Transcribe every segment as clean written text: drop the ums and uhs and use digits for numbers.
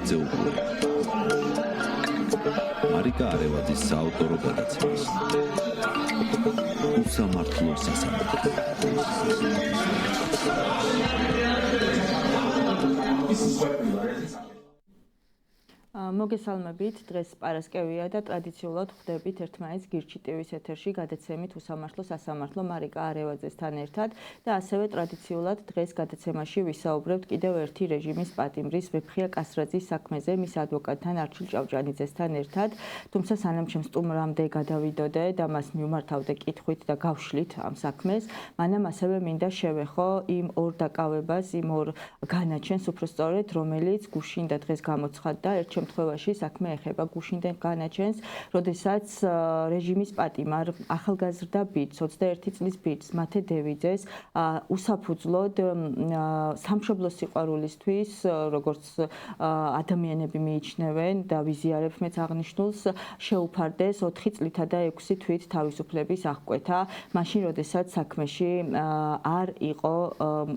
მიღწეული. მარიკა არევაძის საავტორო გადაცემის. უსამართლო სასამართლო. მოგესალმებით, დღეს პარასკევია და ტრადიციულად ხვდებით ერთმანეთს გირჩი ტივის ეთერში გადაცემით უსამართლო სასამართლო მარიკა არევაძესთან ერთად და ასევე ტრადიციულად დღეს გადაცემაში ვისაუბრებთ კიდევ ერთი რეჟიმის პატიმრის ვეფხია კასრაძის საქმეზე მის ადვოკატთან არჩილ ჭავჭანიძესთან ერთად, თუმცა სანამ ჩემ სტუმრამდე გადავიდოდე და მას მივმართავდე კითხვით და გავშლით ამ საქმეს, მანამ ასევე მინდა შევეხო იმ ორ დაკავებას, იმ ორ განაჩენს უფრო სწორედ, რომელიც გუშინ და დღეს გამოცხადდა ერთ შემთხვევაში საქმე ეხება გუშინდელ განაჩენს, როდესაც რეჟიმის პატიმარ ახალგაზრდა ბიჭს, 21 წლის ბიჭს, მათე დევიძეს უსაფუძვლოდ სამშობლოს სიყვარულისთვის, როგორც ადამიანები მიიჩნევენ და ვიზიარებს მეც აღნიშნულს, შეუფარდეს 4 წლითა და 6 თვით თავისუფლების აღკვეთა, მაშინ როდესაც საქმეში არ იყო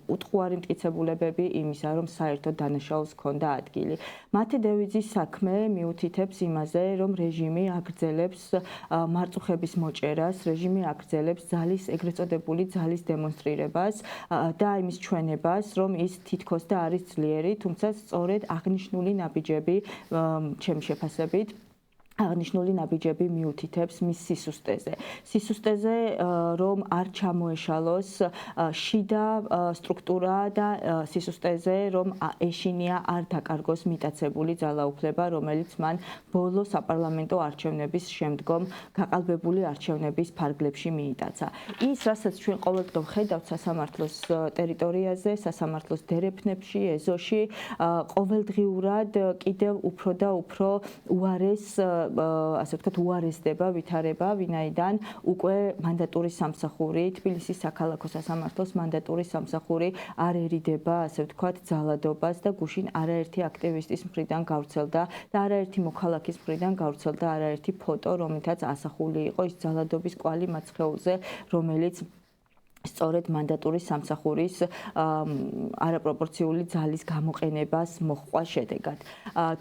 უტყუარი მტკიცებულებები იმისა, რომ საერთოდ დანაშაულს ჰქონდა ადგილი. მათე დევიძის საქმე მიუთითებს იმაზე, რომ რეჟიმი აგრძელებს მარწუხების მოჭერას, რეჟიმი აგრძელებს ძალის, ეგრეთ წოდებული ძალის დემონსტრირებას და იმის ჩვენებას, რომ ის თითქოს და არის ძლიერი, თუმცა სწორედ აღნიშნული ნაბიჯები, ჩემი შეფასებით, აღნიშნული ნაბიჯები მიუთითებს მის სისუსტეზე. სისუსტეზე, რომ არ ჩამოეშალოს შიდა სტრუქტურა და სისუსტეზე, რომ ეშინია არ დაკარგოს მიტაცებული ძალაუფლება, რომელიც მან ბოლო საპარლამენტო არჩევნების შემდგომ გაყალბებული არჩევნების ფარგლებში მიიტაცა. ის, რასაც ჩვენ ყოველდღე ხედავთ სასამართლოს ტერიტორიაზე, სასამართლოს დერეფნებში, ეზოში, ყოველდღიურად კიდევ უფრო და უფრო უარეს ასე ვთქვათ, უარესდება ვითარება, ვინაიდან უკვე მანდატური სამსახური, თბილისის საქალაქო სასამართლოს მანდატური სამსახური არ ერიდება, ასე ვთქვათ, ძალადობას და გუშინ არაერთი აქტივისტის მხრიდან გავრცელდა და არაერთი მოქალაქის მხრიდან გავრცელდა არაერთი ფოტო, რომლითაც ასახული იყო ის ძალადობის კვალი მათ სხეულზე, რომელიც სწორედ მანდატური სამსახურის არაპროპორციული ძალის გამოყენებას მოჰყვა შედეგად.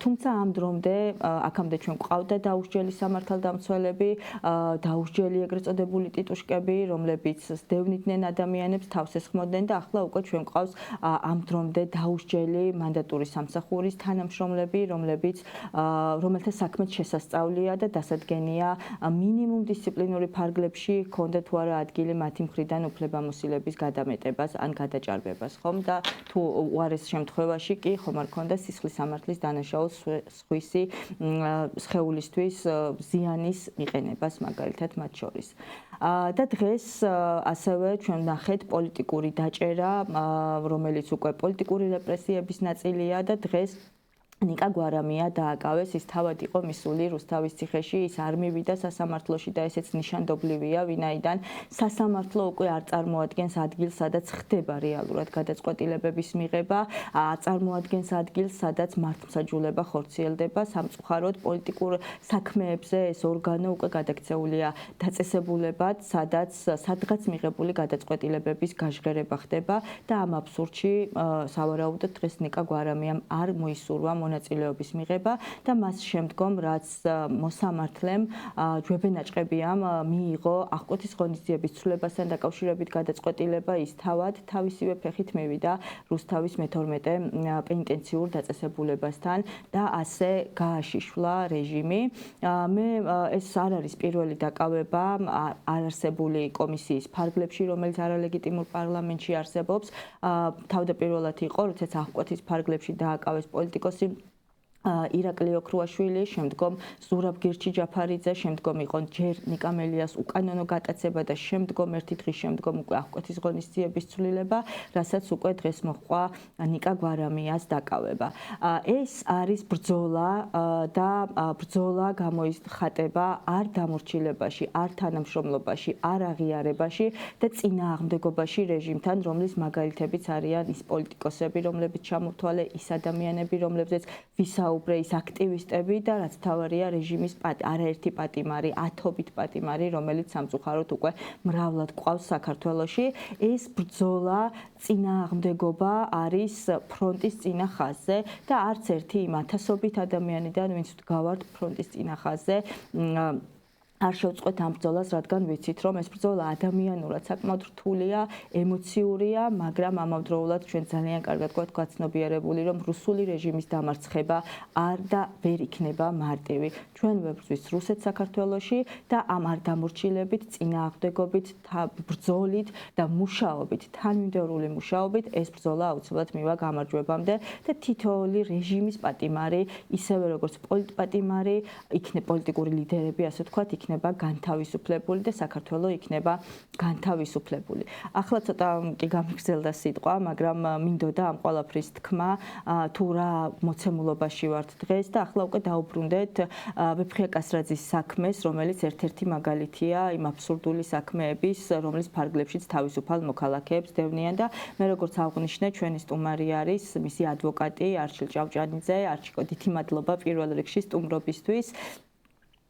თუმცა ამ დრომდე, აქამდე ჩვენ გვყავდა დაუსჯელი სამართალდამცველები, დაუსჯელი ეგრეთ წოდებული ტიტუშკები, რომლებიც სდევნიდნენ ადამიანებს, თავს ესხმოდნენ და ახლა უკვე ჩვენ გვყავს ამ დრომდე დაუსჯელი მანდატური სამსახურის თანამშრომლები, რომელთა საქმეც შესასწავლია და დასადგენია მინიმუმ დისციპლინური ფარგლებში ჰქონდა თუ არა ადგილი მათი მხრიდან უფლებამოსილების გადამეტებას ან გადაჭარბებას, ხომ და თუ უარეს შემთხვევაში კი ხომ არ ქონდა სისხლის სამართლის დანაშაულს სხვისი სხეულისთვის ზიანის მიყენებას მაგალითად მათ შორის. და დღეს ასევე ჩვენ ვნახეთ პოლიტიკური დაჭერა, რომელიც უკვე პოლიტიკური რეპრესიების ნაწილია და დღეს ნიკა გვარამია დააკავეს, ის თავად იყო მისული რუსთავის ციხეში, ის არ მივიდა სასამართლოში და ესეც ნიშანდობლივია, ვინაიდან სასამართლო უკვე არ წარმოადგენს ადგილს, სადაც ხდება რეალურად გადაწყვეტილებების მიღება, წარმოადგენს ადგილს, სადაც მართლმსაჯულება ხორციელდება, სამწუხაროდ პოლიტიკურ საქმეებზე ეს ორგანო უკვე გადაქცეულია დაწესებულებად, სადღაც მიღებული გადაწყვეტილებების გაჟღერება ხდება და ამ აბსურდში სავარაუდოდ დღეს ნიკა გვარამიამ არ მოისურვა მონაწილეობის მიღება და მას შემდგომ, რაც მოსამართლემ ჯვებენაჭყებიამ მიიღო აღკვეთის ღონისძიების ცვლილებასთან დაკავშირებით გადაწყვეტილება, ის თავისივე ფეხით მივიდა რუსთავის მე-12 პენიტენციურ დაწესებულებასთან და ასე გააშიშვლა რეჟიმი. ეს არ არის პირველი დაკავება არარსებული კომისიის ფარგლებში, რომელიც არალეგიტიმურ პარლამენტში არსებობს. თავდაპირველად იყო, როდესაც აღკვეთის ფარგლებში დააკავეს პოლიტიკოსი ირაკლი ოქრუაშვილი, შემდგომ ზურაბ გირჩი ჯაფარიძე, შემდგომ იყო ჯერ ნიკა მელიას უკანონო გატაცება და შემდგომ ერთი დღის შემდგომ უკვე აღკვეთის ღონისძიების ცვლილება, რასაც უკვე დღეს მოჰყვა ნიკა გვარამიას დაკავება. ეს არის ბრძოლა და ბრძოლა გამოიხატება არ დამორჩილებაში, არ თანამშრომლობაში, არ აღიარებაში და წინააღმდეგობაში რეჟიმთან, რომლის მაგალითებიც არიან ის პოლიტიკოსები, რომლებიც ჩამოთვალე, ის ადამიანები, რომლებზეც ვისაუბრეთ საუბრე ის აქტივისტები და რაც თავარია რეჟიმის არაერთი პატიმარი, ათობით პატიმარი, რომელიც სამწუხაროდ უკვე მრავლად ყავს საქართველოში. ეს ბრძოლა წინააღმდეგობა არის ფრონტის წინა ხაზზე და არც ერთი იმ ათასობით ადამიანიდან, ვინც გავართ ფრონტის წინა ხაზზე, არ შევწყვეთ ამ ბრძოლას, რადგან ვიცით, რომ ეს ბრძოლა ადამიანურად საკმაოდ რთულია, ემოციურია, მაგრამ ამავდროულად ჩვენ ძალიან კარგად გვაქვს ცნობიერებული, რომ რუსული რეჟიმის დამარცხება არ და ვერ იქნება მარტივი. ჩვენ ვებრძვის რუსეთს საქართველოში და ამ არ დამორჩილებით, წინააღმდეგობით, ბრძოლით და მუშაობით, თანმიმდევრული მუშაობით ეს ბრძოლა აუცილებლად მივა გამარჯვებამდე და თითოეული რეჟიმის პატიმარი, ისევე როგორც პოლიტპატიმარი, პოლიტიკური ლიდერები, ასე ვთქვათ, იქნება განთავისუფლებული და საქართველოს იქნება განთავისუფლებული. ახლა ცოტა კი გამიგრძელდა სიტყვა, მაგრამ მინდოდა ამ ყველაფრის თქმა, თუ რა მოცემულობაში ვართ დღეს და ახლა უკვე დაუბრუნდეთ ვეფხია კასრაძის საქმეს, რომელიც ერთ-ერთი მაგალითია იმ აბსურდული საქმეების, რომლის ფარგლებშიც თავისუფალ მოქალაქეებს დევნიან და მე როგორც აღვნიშნე, ჩვენი სტუმარი არის მისი ადვოკატი არჩილ ჭავჭანიძე. არჩიკო, დიდი მადლობა პირველ რიგში სტუმრობისთვის.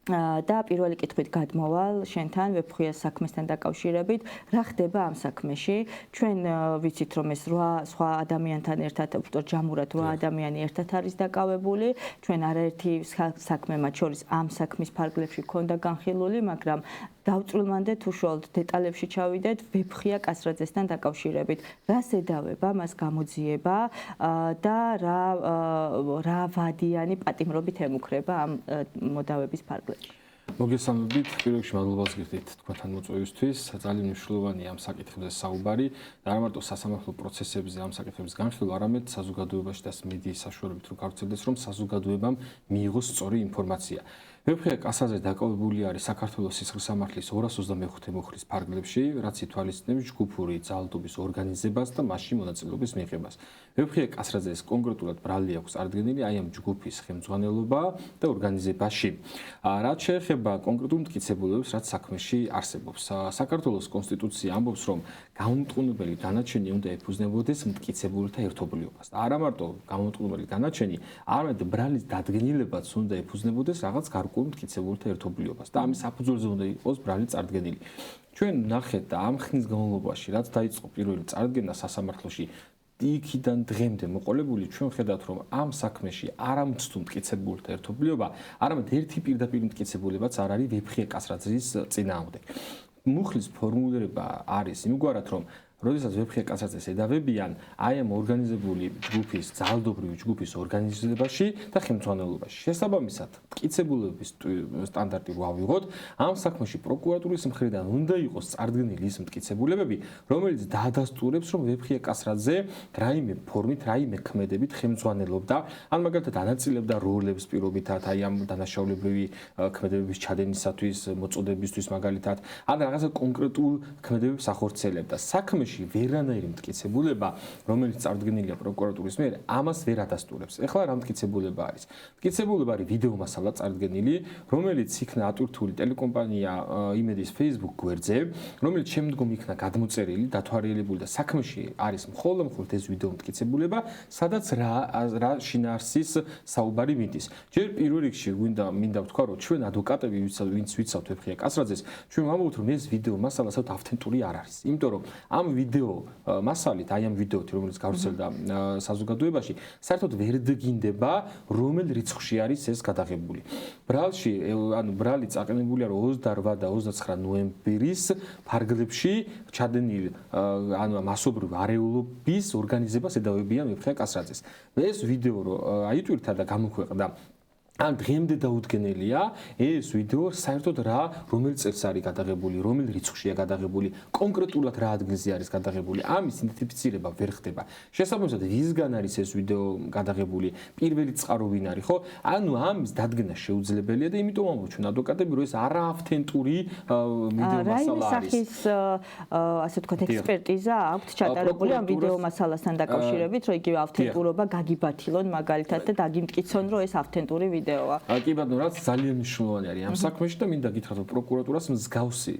და პირველი კითხვით გადმოვალ შენთან ვეფხვიას საქმესთან დაკავშირებით. რა ხდება ამ საქმეში? ჩვენ ვიცით, რომ ეს 8 სხვა ადამიანთან ერთად, ჯამურად 8 ადამიანი ერთად არის დაკავებული. ჩვენ არაერთი საქმე მათ შორის ამ საქმის ფარგლებში ჰქონდა განხილული, მაგრამ დავწვრილმანდეთ უშუალოდ დეტალებში ჩავიდეთ ვეფხია კასრაძესთან დაკავშირებით. რას ედავება მას გამოძიება და რა ვადიანი პატიმრობით ემუქრება ამ მოდავების ფარგლებში? მოგესალმებით, პირველ რიგში მადლობას გიხდით თქვენთან მოწვევისთვის. ძალიან მნიშვნელოვანია ამ საკითხებზე საუბარი და არა მარტო სასამართლო პროცესებზე ამ საკითხების განხილვა, არამედ საზოგადოებაში და მედიის საშუალებით რომ გავრცელდეს, რომ საზოგადოებამ მიიღოს სწორი ინფორმაცია. ვეფხია კასრაძე დაკავებული არის საქართველოს სისხლსამართლის 225 მუხლის ფარგლებში, რაც ითვალისწინებს ჯგუფური ძალადობის ორგანიზებას და მასში მონაწილეობის მიღებას. ვეფხია კასრაძეს კონკრეტულად ბრალი აქვს წარდგენილი აი ამ ჯგუფის ხელმძღვანელობა და ორგანიზებაში. რაც შეეხება კონკრეტულ მტკიცებულებებს, რაც საქმეში არსებობს. საქართველოს კონსტიტუცია ამბობს, რომ გამომტყუნებელი განაჩენი უნდა ეფუძნებოდეს მტკიცებულთა ერთობლიობას. და არა მარტო გამომტყუნებელი განაჩენი, არამედ ბრალის დადგენილებაც უნდა ეფუძნებოდეს რაღაც გარკვეულ მტკიცებულთა ერთობლიობას და ამის საფუძველზე უნდა იყოს ბრალი წარდგენილი. ჩვენ ნახეთ და ამ ხნის განმავლობაში, რაც დაიწყო პირველი წარდგენა სასამართლოში, იქიდან დღემდე მოყოლებული ჩვენ ხედავთ, რომ ამ საქმეში არ ამცდუ მტკიცებულთა ერთობლიობა, არამედ ერთი პირდაპირ მტკიცებულებაც არ არის ვეფხია კასრაძის წინააღმდეგ. მუხლის ფორმულირება არის იმგვარად, რომ როდესაც ვეფხია კასრაძეს ედავებიან აი ამ ორგანიზებული ჯგუფის, ძალადობრივი ჯგუფის ორგანიზებაში და ხელმძღვანელობაში. შესაბამისად, მტკიცებულების სტანდარტი რო ავიღოთ, ამ საქმეში პროკურატურის მხრიდან უნდა იყოს წარდგენილი ის მტკიცებულებები, რომელიც დაადასტურებს, რომ ვეფხია კასრაძე რაიმე ფორმით, რაიმე ქმედებით ხელმძღვანელობდა, ან მაგალითად ანაწილებდა როლებს პირობითად, აი ამ დანაშაულებრივი ქმედებების ჩადენისათვის, მოწოდებისთვის მაგალითად, ან რაღაცა კონკრეტულ ქმედებებს ახორციელებდა. საქმეში ვერანაირი მტკიცებულება, რომელიც წარდგენილია პროკურატურის მიერ, ამას ვერ ადასტურებს. ეხლა რა მტკიცებულება არის? მტკიცებულება არის ვიდეო მასალა წარდგენილი, რომელიც იქნა ატვირთული ტელეკომპანია იმედის Facebook გვერდზე, რომელიც შემდგომ იქნა გადმოწერილი, დათვალიერებული და საქმეში არის მხოლოდ ეს ვიდეო მტკიცებულება, სადაც რა შინაარსის საუბარი მიდის. ჯერ პირველ რიგში მინდა ვთქვა, რომ ჩვენ ადვოკატები, ვინც ვიცავთ ვეფხია კასრაძეს, ჩვენ ვამბობთ, რომ ეს ვიდეო მასალა საერთოდ ავთენტური არ არის. იმიტომ რომ ამ ვიდეო მასალით, აი ამ ვიდეოთი, რომელიც გავრცელდა საზოგადოებაში, საერთოდ ვერ დგინდება, რომელ რიცხვში არის ეს გადაღებული. ბრალში, ბრალი წაყენებულია 28 და 29 ნოემბრის ფარგლებში ჩადენილ მასობრივ არეულობის ორგანიზებას ედავებიან ვეფხია კასრაძეს. ეს ვიდეო რო აიტვირთა და გამოქვეყნდა ან დღემდე დაუდგენელია ეს ვიდეო საერთოდ რომელ წელს არის გადაღებული, რომელ რიცხვშია გადაღებული, კონკრეტულად რა ადგილზე არის გადაღებული, ამის იდენტიფიცირება ვერ ხდება. შესაბამისად, ვისგან არის ეს ვიდეო გადაღებული, პირველი წყარო ვინ არის, ხო? ანუ ამის დადგენა შეუძლებელია და იმიტომ ამბობ ჩვენ ადვოკატები, რომ ეს არაავთენტური ვიდეო მასალა არის. რაიმე სახის ასე ვთქვათ ექსპერტიზა აქვთ ჩატარებული ამ ვიდეო მასალასთან დაკავშირებით, რომ იგივე ავთენტურობა გაგიბათილონ მაგალითად და დაგიმტკიცონ, რომ ეს ავთენტური ვიდეო ვიდეოა. კი ბატონო, რაც ძალიან მნიშვნელოვანი არის ამ საქმეში და მინდა გითხრათ, რომ პროკურატურას მსგავსი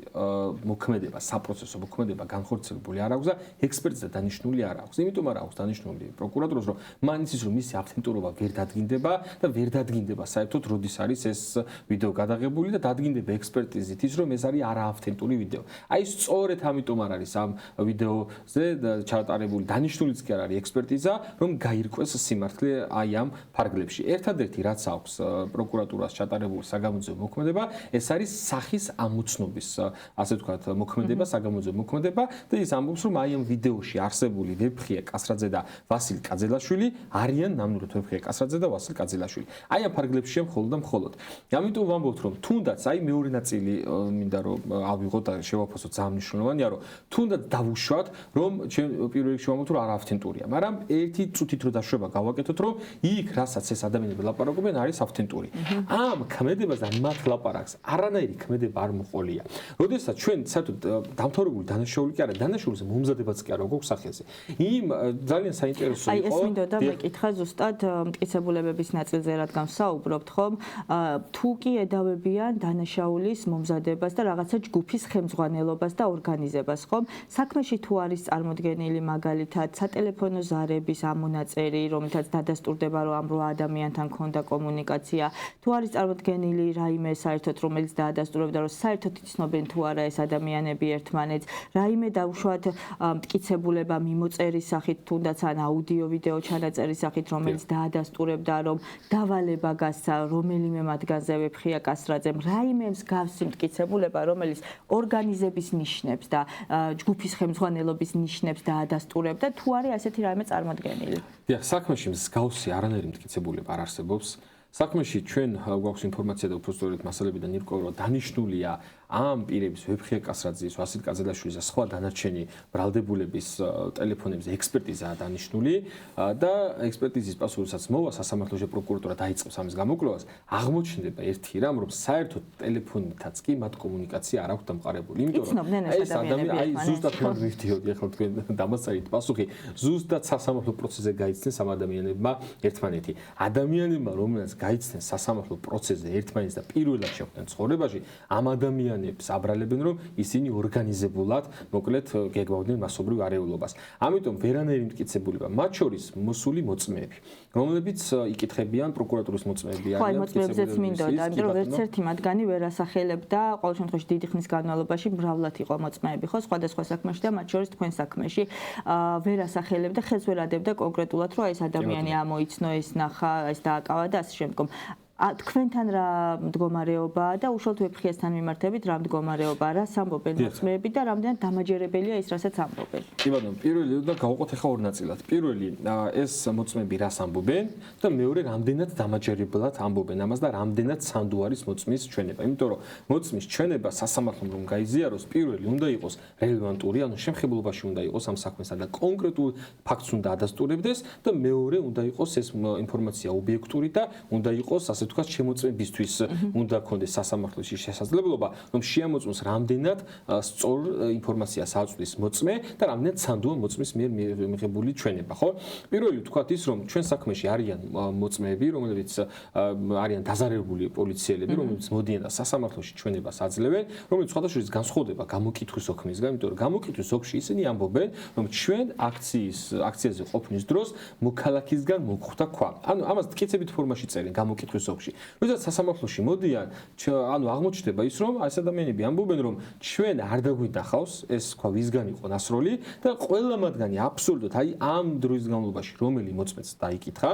მოქმედება, საპროცესო მოქმედება განხორციელებული არ აქვს და ექსპერტიზა დანიშნული არ აქვს. იმიტომ არ აქვს დანიშნული პროკურატურას, რომ მაინც ის რომ მისი ავთენტურობა ვერ დადგინდება და ვერ დადგინდება საერთოდ როდის არის ეს ვიდეო გადაღებული და დადგინდება ექსპერტიზით ის რომ ეს არის არაავთენტური ვიდეო. აი სწორედ ამიტომ არ არის ამ ვიდეოზე ჩატარებული დანიშნულიც კი არ არის ექსპერტიზა, რომ გაირკვეს სიმართლე აი ამ ფარგლებში. ერთადერთი რაც აქვს პროკურატურას ჩატარებული საგამოძიებო მოქმედება, ეს არის სახის ამოცნობის, ასე ვთქვათ, მოქმედება, საგამოძიებო მოქმედება და ის ამბობს, რომ აი ამ ვიდეოში არსებული ვეფხია კასრაძე და ვასილ კაძელაშვილი არიან ნამდვილად ვეფხია კასრაძე და ვასილ კაძელაშვილი. აი ამ ფარგლებშია მხოლოდ და მხოლოდ. ამიტომ ვამბობთ, რომ თუნდაც აი მეორე ნაწილი მინდა რომ ავიღოთ და შევაფასოთ, ძალიან მნიშვნელოვანია, რომ თუნდაც დავუშვათ, რომ ჩვენ პირველ რიგში ვამბობთ, რომ არაავთენტურია, მაგრამ ერთი წუთით რო დაშვება გავაკეთოთ, რომ იქ რასაც ეს ადამიანები ლაპარაკობენ არის ავთენტური. ამ ქმედებასთან მათ ლაპარაკს არანაირი ქმედება არ მოყოლია. როდესაც ჩვენ საერთოდ დამთავრებული დანაშაული კი არა, დანაშაულის მომზადებაც კი არა გვაქვს სახეზე. იმ ძალიან საინტერესო იყო. აი ეს მინდოდა მეკითხა ზუსტად მტკიცებულებების ნაწილზე, რადგან ვსაუბრობთ ხომ, თუ კი ედავებიან დანაშაულის მომზადებას და რაღაცა ჯგუფის ხელმძღვანელობას და ორგანიზებას ხომ, საქმეში თუ არის წარმოდგენილი მაგალითად სატელეფონო ზარების ამონაწერი, რომელთაც დადასტურდება, რომ ამ 8 ადამიანთან ქონდა კომუნიკაცია, თუ არის წარმოდგენილი რაიმე საერთოდ რომელიც დაადასტურებდა, რომ საერთოდ იცნობენ თუ არა ეს ადამიანები ერთმანეთს, რაიმე დაუშვათ მტკიცებულება მიმოწერის სახით, თუნდაც ან აუდიო ვიდეო ჩანაწერის სახით, რომელიც დაადასტურებდა, რომ დავალება გასცა რომელიმე მათგანზე ვეფხია კასრაძემ, რაიმე მსგავსი მტკიცებულება, რომელიც ორგანიზების ნიშნებს და ჯგუფის ხელმძღვანელობის ნიშნებს დაადასტურებდა, თუ არის ასეთი რაიმე წარმოდგენილი. დიახ, საქმეში მსგავსი არანაირი მტკიცებულება არ არსებობს. საქმეში ჩვენ გვაქვს ინფორმაცია და უფრო სწორედ მასალებიდან ირკვევა, რომ დანიშნულია ამ პირების ვეფხია კასრაძის, ვასილ კაძელაშვილის და სხვა დანარჩენი ბრალდებულების ტელეფონებზე ექსპერტიზაა დანიშნული და ექსპერტიზის პასუხისაც მოვა სასამართლოში პროკურატურა დაიწყებს ამის გამოკვლევას, აღმოჩნდება ერთი რამ, რომ საერთოდ ტელეფონითაც კი მათ კომუნიკაცია არ აქვს დამყარებული. იმიტომ რომ ეს ადამიანები აი ზუსტად მან ვიდეოდი ახლა თქვენ დამასწრით პასუხი, ზუსტად სასამართლო პროცესზე გაიცნეს ამ ადამიანებმა ერთმანეთი. ადამიანებმა რომელსაც გაიცნეს სასამართლო პროცესზე ერთმანეთს და პირველად შეხვდნენ ცხოვრებაში, ამ ადამიანებს აბრალებენ, რომ ისინი ორგანიზებულად, მოკლედ, გეგმავდნენ მასობრივ არეულობას. ამიტომ ვერანაირი მტკიცებულება, მათ შორის მოსული მოწმეები, რომლებიც იკითხებიან პროკურატურის მოწმეები არიან. მოწმეებზეც მინდოდა, იმიტომ რომ ერთ-ერთი მათგანი ვერ ასახელებდა, ყოველ შემთხვევაში დიდი ხნის განმავლობაში მრავლად იყო მოწმეები, ხო, სხვადასხვა საქმეში და მათ შორის თქვენ საქმეში ვერ ასახელებდა, ხელს ვერ ადებდა კონკრეტულად, რომ ეს ადამიანი ამოიცნო, ეს ნახა, ეს დააკავა და ასე შემდგომ. თქვენთან რა მდგომარეობაა და უშუალოდ ვეფხიასთან მიმართებით რა მდგომარეობაა, რა ამბობენ მოწმეები და რამდენად დამაჯერებელია ის, რასაც ამბობენ. კი ბატონო, პირველი და გავყოთ ახლა ორ ნაწილად. პირველი, ეს მოწმეები რას ამბობენ და მეორე, რამდენად დამაჯერებლად ამბობენ ამას და რამდენად სანდო არის მოწმის ჩვენება. იმიტომ რომ მოწმის ჩვენება სასამართლომ რომ გაიზიაროს, პირველი უნდა იყოს რელევანტური, ანუ შემხებლობაში უნდა იყოს ამ საქმესა და კონკრეტულ ფაქტს უნდა ადასტურებდეს და მეორე უნდა იყოს ეს ინფორმაცია ობიექტური და უნდა იყოს ასე ვთქვათ, შემოწმებისთვის უნდა გქონდეს სასამართლოში შესაძლებლობა, რომ შეამოწმოს რამდენად სწორ ინფორმაციას აწვდის მოწმე და რამდენად სანდოა მოწმის მიერ მიღებული ჩვენება, ხო? პირველი ვთქვათ ის, რომ ჩვენ საქმეში არიან მოწმეები, რომლებიც არიან დაზარებული პოლიციელები, რომლებიც მოდიან და სასამართლოში ჩვენებას აძლევენ, რომელიც სხვადასხვა განსხვავდება გამოკითხვის ოქმისგან, იმიტომ რომ გამოკითხვის ოქში ისინი ამბობენ, რომ ჩვენ აქციაზე ყოფნის დროს მოქალაქისგან მოგხვდა ქვა. ანუ ამას მტკიცებით ფორმაში წერენ გამოკითხვის ოქში. როდესაც სასამართლოში მოდიან, ანუ აღმოჩნდება ის, რომ ეს ადამიანები ამბობენ, რომ ჩვენ არ დაგვინახავს ეს ქვა ვისგან იყო ნასროლი და ყველა მათგანი აბსოლუტურად აი ამ დროის განმავლობაში რომელი მოწმეც დაიკითხა,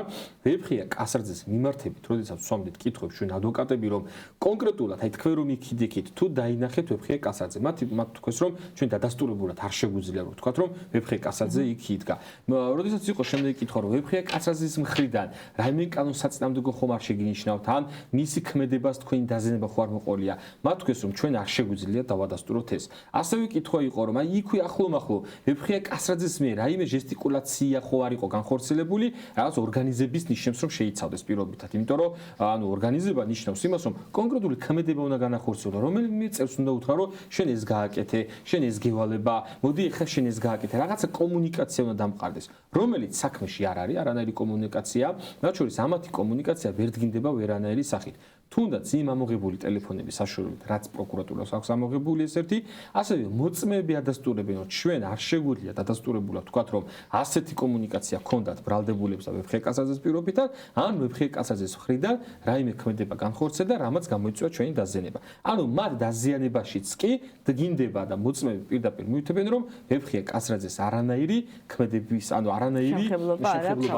ვეფხია კასრაძეს მიმართებით, როდესაც ვსვამდით კითხვებს ჩვენ ადვოკატები, რომ კონკრეტულად აი თქვენ რომ იქით თუ დაინახეთ ვეფხია კასრაძე, მათ თქვეს რომ ჩვენ დადასტურებულად არ შეგვიძლია რომ ვთქვათ, რომ ვეფხია კასრაძე იქ იდგა. როდესაც იყო შემდეგი კითხვა, რომ ვეფხია კასრაძის მხრიდან რაიმე კანონსაწინააღმდეგო ხომ არ შეგინიშნავთ, ან მისი ქმედებას თქვენი დაზიანება ხო არ მოყოლია. მათ თქვეს რომ ჩვენ არ შეგვიძლია დავადასტუროთ ეს. ასევე კითხვა იყო რომ აი იქვე ახლო-მახლო ვეფხია კასრაძის მიერ რაიმე ჟესტიკულაცია ხო არ იყო განხორციელებული, რაღაც ორგანიზების ნიშნებს რომ შეიცავდეს პირობითად, იმიტომ რომ ანუ ორგანიზება ნიშნავს იმას, რომ კონკრეტული ქმედება უნდა განახორციელო, რომელიმე წევს უნდა უთხრა, რომ შენ ეს გააკეთე, შენ ეს გევალება, მოდი ახლა შენ ეს გააკეთე, რაღაცა კომუნიკაცია უნდა დამყარდეს, რომელიც საქმეში არ არის, არანაირი კომუნიკაცია, მათ შორის ამათი კომუნიკაცია ვერ დგინდება ვერანაირი სახით. თუნდაც იმ ამოღებული ტელეფონების საშუალებით, რაც პროკურატურას აქვს ამოღებული ეს ერთი, ასევე მოწმეები ადასტურებენ, რომ ჩვენ არ შეგვიძლია დადასტურებულად ვთქვათ, რომ ასეთი კომუნიკაცია ჰქონდათ ბრალდებულებს და ვეფხე კაცაძეს პირობითად, ან ვეფხე კაცაძეს მხრიდან რაიმე ქმედება განხორციელდა, რამაც გამოიწვია ჩვენი დაზიანება. ანუ მათ დაზიანებაშიც კი დგინდება და მოწმეები პირდაპირ მიუთებენ, რომ ვეფხე კაცაძეს არანაირი ქმედების, ანუ არანაირი შეხედულება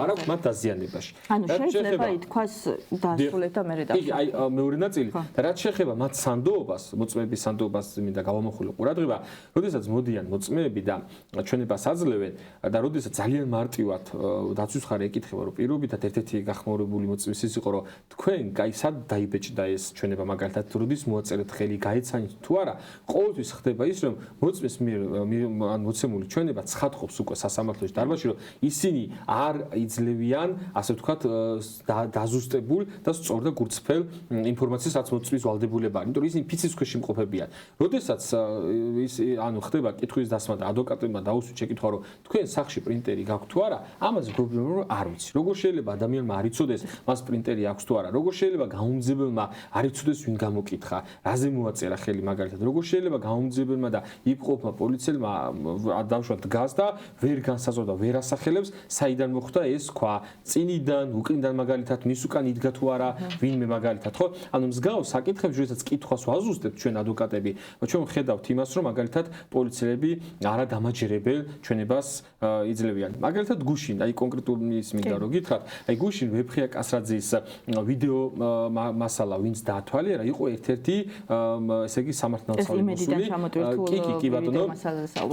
არ აქვს მათ დაზიანებაში. ანუ შეიძლება ითქვას დაასრულეთ და მერე დავსრულოთ. მეორე ნაწილი და რაც შეეხება მათ სანდოობას, მოწმეების სანდოობას მინდა გავამახვილო ყურადღება, როდესაც მოდიან მოწმეები და ჩვენებას აძლევენ და როდესაც ძალიან მარტივად დაცვის მხარე ეკითხება, რომ პირობითად ერთ-ერთი გახმაურებული მოწმის ის იყო, რომ თქვენ კაი სად დაიბეჭდა ეს ჩვენება მაგალითად როდის მოაწერეთ ხელი, გაეცანით თუ არა, ყოველთვის ხდება ის, რომ მოწმის ან მოცემული ჩვენება ცხადყოფს უკვე სასამართლოში დარბაზში, რომ ისინი არ იძლევიან, ასე ვთქვათ, დაზუსტებულ და სწორ და გულწრფელ ინფორმაციას რაც მოწმის ვალდებულება არის, იმიტომ რომ ისინი ფიცის ქვეშ იმყოფებიან. როდესაც ის ანუ ხდება კითხვის დასმა და ადვოკატებმა დაუსვით შეკითხვა, რომ თქვენ სახში პრინტერი გაქვთ თუ არა, ამაზე გვეუბნება, რომ არ ვიცი. როგორ შეიძლება ადამიანმა არ იცოდეს, მას პრინტერი აქვს თუ არა? როგორ შეიძლება გაუმძებელმა არ იცოდეს ვინ გამოკითხა, რაზე მოაწერა ხელი მაგალითად? როგორ შეიძლება გაუმძებელმა და იპყრობმა პოლიციელმა დავშვათ დგას და ვერ განსაზღვრა და ვერ ასახელებს, საიდან მოხდა ეს ქვა? წინიდან, უკნიდან მაგალითად მის უკან იდგა თუ არა, ვინმე მაგალითად ხო? ანუ მსგავს საკითხებს, როდესაც კითხვას ვაზუსტებთ ჩვენ ადვოკატები, ჩვენ ხედავთ იმას, რომ მაგალითად პოლიციელები არადამაჯერებელ ჩვენებას იძლევიან. მაგალითად გუშინ, აი კონკრეტული ის მინდა რომ გითხრათ, აი გუშინ ვეფხია კასრაძის ვიდეო მასალა ვინც დაათვალიერა, იყო ერთ-ერთი ესე იგი სამართალდამცავი მოსული. კი ბატონო.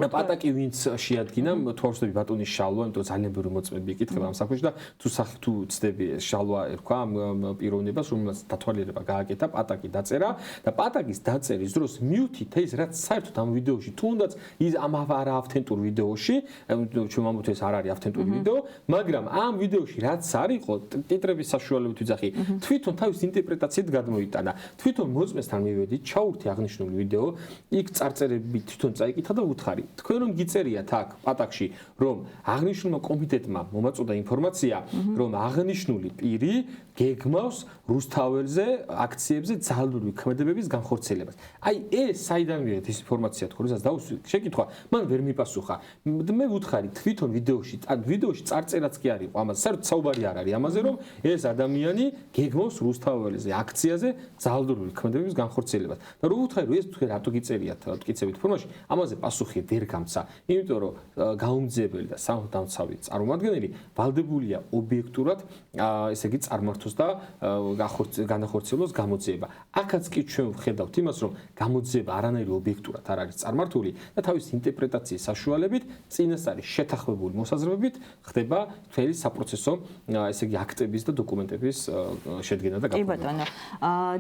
პატაკი ვინც შეადგინა, თორსტები ბატონის შალვა, იმიტომ ძალიან ბევრი მოწმეები იკითხება ამ საქმეში და თუ ცდები შალვა ერქვა ამ პიროვნებას, რომელსაც დათვალიერება გააკეთა, პატაკი დაწერა და პატაკის დაწერის დროს მიუთით ის რაც საერთოდ ამ ვიდეოში თუნდაც ის ამ არა ავთენტურ ვიდეოში, ჩვენ ვამბობთ ეს არ არის ავთენტური ვიდეო, მაგრამ ამ ვიდეოში რაც არისო ტიტრების საშუალებით ვიძახი, თვითონ თავის ინტერპრეტაციით გადმოიტანა. თვითონ მოწმესთან მივედით, ჩაურთი აღნიშნული ვიდეო, იქ წარწერები თვითონ წაიკითხა და უთხარი. თქვენ რომ გიწერიათ აქ პატაკში, რომ აღნიშნულმა კომიტეტმა მომაწოდა ინფორმაცია, რომ აღნიშნული პირი გეგმავს რუსთაველზე აქციებზე ძალადობრივი ქმედებების განხორციელებას. აი ეს საიდან მივედით ეს ინფორმაცია თქო, როდესაც დაუსვით შეკითხვა, მან ვერ მიპასუხა. მე ვუთხარი თვითონ ვიდეოში წარწერაც კი არ იყო ამაზე, საერთოდ საუბარი არ არის ამაზე, რომ ეს ადამიანი გეგმავს რუსთაველზე აქციაზე ძალადობრივი ქმედებების განხორციელებას. და რო ვუთხარი, რომ ეს თქვენ რატო გიწერიათ მტკიცებით ფორმაში, ამაზე პასუხი ვერ გამცა, იმიტომ რომ გაუმძიებელი და სამართალდამცავი წარმომადგენელი ვალდებულია ობიექტურად ესე იგი წარმართოს და განახორციელოს გამოძიება. აქაც კი ჩვენ ვხედავთ იმას, რომ გამოძიება არანაირი ობიექტურად არ არის წარმართული და თავის ინტერპრეტაციის საშუალებით წინასწარი შეთანხმებული მოსაზრებებით ხდება მთელი საპროცესო ესე იგი აქტების და დოკუმენტების შედგენა და გაფორმება. კი ბატონო.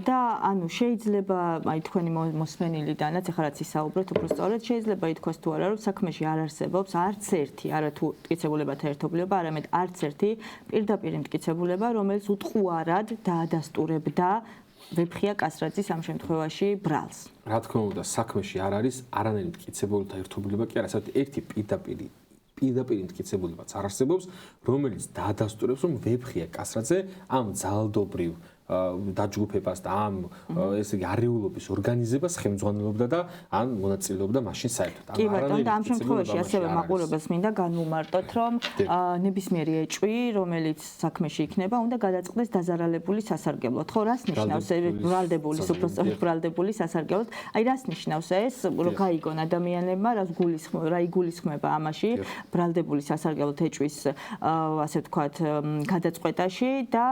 და ანუ შეიძლება აი თქვენი მოსმენილიდანაც ახლა რაც ისაუბრეთ, უბრალოდ შეიძლება ითქვას თუ არა, რომ საქმეში არ არსებობს არც ერთი, არა თუ მტკიცებულებათა ერთობლიობა, არამედ არც ერთი პირდაპირ მტკიცებულება, რომელიც უტყუარად დაადასტურებდა ვეფხია კასრაძის ამ შემთხვევაში ბრალს. რა თქმა უნდა, საქმეში არ არის არანაირი მტკიცებულებათა ერთობლიობა კი არა, საერთოდ ერთი პირდაპირ მტკიცებულებაც არ არსებობს, რომელიც დაადასტურებს, რომ ვეფხია კასრაძე ამ ძალადობრივ დაჯგუფებას და ამ ესე იგი არეულობის ორგანიზებას ხელმძღვანელობდა და ან მონაწილეობდა მაშინ საერთოდ. კი ბატონო, და ამ შემთხვევაში ასევე მაყურებელს მინდა განვუმარტოთ, რომ ნებისმიერი ეჭვი, რომელიც საქმეში იქნება, უნდა გადაწყდეს დაზარალებული სასარგებლოდ. ხო, რას ნიშნავს ბრალდებულის, უბრალოდ ბრალდებული სასარგებლოდ? აი რას ნიშნავს ეს, რომ გაიგონ ადამიანებმა, რა იგულისხმება ამაში ბრალდებული სასარგებლოდ ეჭვის ასე ვთქვათ გადაწყვეტაში და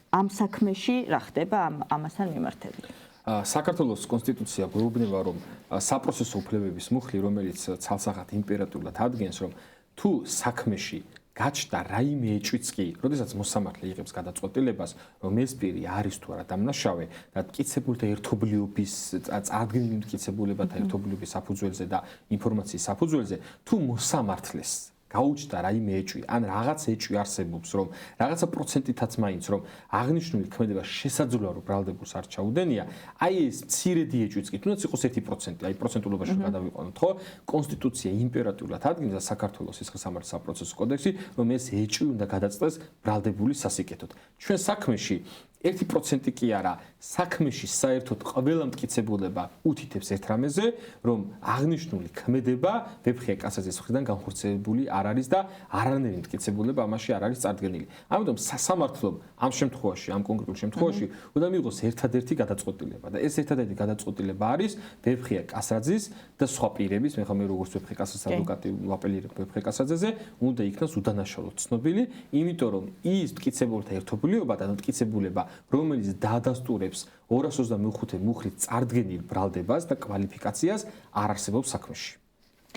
ამ საქმეში რა ხდება ამასთან მიმართებით? საქართველოს კონსტიტუცია გვეუბნება, რომ საპროცესო უფლებების მუხლი, რომელიც ცალსახად იმპერატიულად ადგენს, რომ თუ საქმეში გაჩნდა რაიმე ეჭვიც კი, როდესაც მოსამართლე იღებს გადაწყვეტილებას, რომ ეს პირი არის თუ არა დამნაშავე და მტკიცებულთა ერთობლიობის წარდგენილი მტკიცებულებათა ერთობლიობის საფუძველზე და ინფორმაციის საფუძველზე, თუ მოსამართლეს გაუჩნდა რაიმე ეჭვი, ან რაღაც ეჭვი არსებობს, რომ რაღაცა პროცენტითაც მაინც, რომ აღნიშნული ქმედება შესაძლოა, რომ ბრალდებულს არ ჩაუდენია, აი ეს მცირედი ეჭვიც კი, თუნდაც იყოს 1%, აი პროცენტულობაში გადავიყვანოთ, ხო? კონსტიტუცია იმპერატიულად ადგენს და საქართველოს სისხლისამართლო საპროცესო კოდექსი, რომ ეს ეჭვი უნდა გადაწყდეს ბრალდებულის სასიკეთოდ. ჩვენ საქმეში 1% კი არა, საქმეში საერთოდ ყველა მტკიცებულება უთითებს ერთ რამეზე, რომ აღნიშნული ქმედება ვეფხია კასაძის მხრიდან განხორციელებული არ არის და არანაირი მტკიცებულება ამაში არ არის წარდგენილი. ამიტომ სასამართლომ ამ შემთხვევაში, ამ კონკრეტულ შემთხვევაში უნდა მიიღოს ერთადერთი გადაწყვეტილება და ეს ერთადერთი გადაწყვეტილება არის ვეფხია კასაძის და სხვა პირების, მე ხომ როგორც ვეფხია კასაძის ადვოკატი ვაპელირებ ვეფხია კასაძეზე, უნდა იქნას უდანაშაულოდ ცნობილი, იმიტომ რომ ის მტკიცებულთა ერთობლიობა და მტკიცებულება რომელიც დაადასტურებს 225 მუხლით წარდგენილ ბრალდებას და კვალიფიკაციას არ არსებობს საქმეში.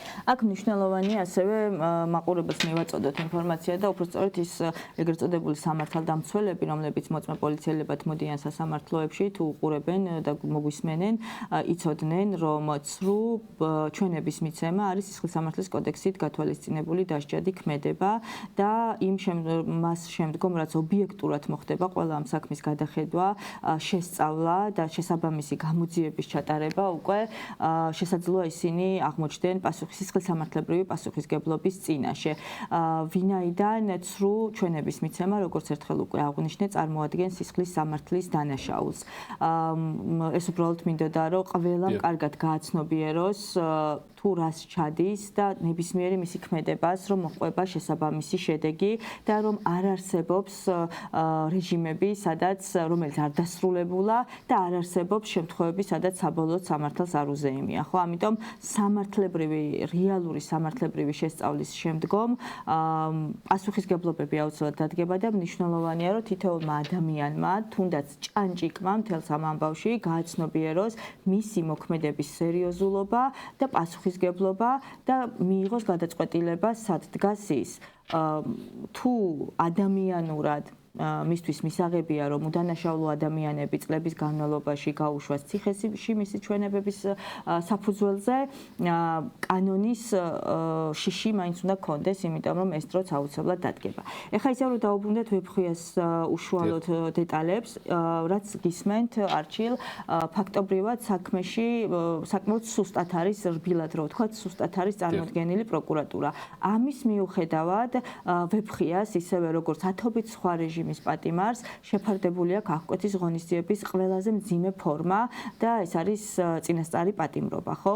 აქ მნიშვნელოვანია ასევე მაყურებელს მივაწოდოთ ინფორმაცია და უბრალოდ ის ეგრეთ წოდებული სამართალდამცველები, რომლებიც მოწმე პოლიციელებად მოდიან სასამართლოებში, თუ უყურებენ და მოგვისმენენ, იცოდნენ, რომ ცრუ ჩვენების მიცემა არის სისხლის სამართლის კოდექსით გათვალისწინებული დასჯადი ქმედება და მას შემდგომ, რაც ობიექტურად მოხდება ყველა ამ საქმის გადახედვა, შესწავლა და შესაბამისი გამოძიების ჩატარება, უკვე შესაძლოა ისინი აღმოჩნდნენ სისხლის სამართლებრივი პასუხისგებლობის წინაშე. ვინაიდან ცრუ ჩვენების მიცემა, როგორც ერთხელ უკვე აღვნიშნე, წარმოადგენს სისხლის სამართლის დანაშაულს. ეს უბრალოდ მინდოდა, რომ ყველამ კარგად გააცნობიეროს თუ რას ჩადის და ნებისმიერი მისი ქმედებას, რომ მოყვება შესაბამისი შედეგი და რომ არ არსებობს რეჟიმები, რომელიც არ დასრულებულა და არ არსებობს შემთხვევები, სადაც საბოლოოდ სამართალს არ უზეიმია, ხო? ამიტომ სამართლებრივი რეალური სამართლებრივი შესწავლის შემდგომ პასუხისგებლობები აუცილებლად დადგება და მნიშვნელოვანია, რომ თითოეულმა ადამიანმა, თუნდაც ჭანჭიკმა მთელს ამ ამბავში გააცნობიეროს მისი მოქმედების სერიოზულობა და პასუხისგებლობა და მიიღოს გადაწყვეტილება, სად დგას ის. თუ ადამიანურად მისთვის მისაღებია, რომ უდანაშაულო ადამიანები წლების განმავლობაში გაუშვას ციხეში მისი ჩვენებების საფუძველზე, კანონის შიში მაინც უნდა კონდეს, იმიტომ რომ ეს დროც აუცილებლად დადგება. ეხლა ისე რომ დაუბრუნდეთ ვეფხიას უშუალოდ დეტალებს, რაც გისმენთ არჩილ, ფაქტობრივად საქმეში საკმაოდ სუსტად არის, რბილად რო ვთქვათ, სუსტად არის წარმოდგენილი პროკურატურა. ამის მიუხედავად ვეფხიას ისევე როგორც ათობით სხვა რეჟიმის პატიმარს შეფარდებული აქვს აღკვეთის ღონისძიების ყველაზე მძიმე ფორმა და ეს არის წინასწარი პატიმრობა, ხო?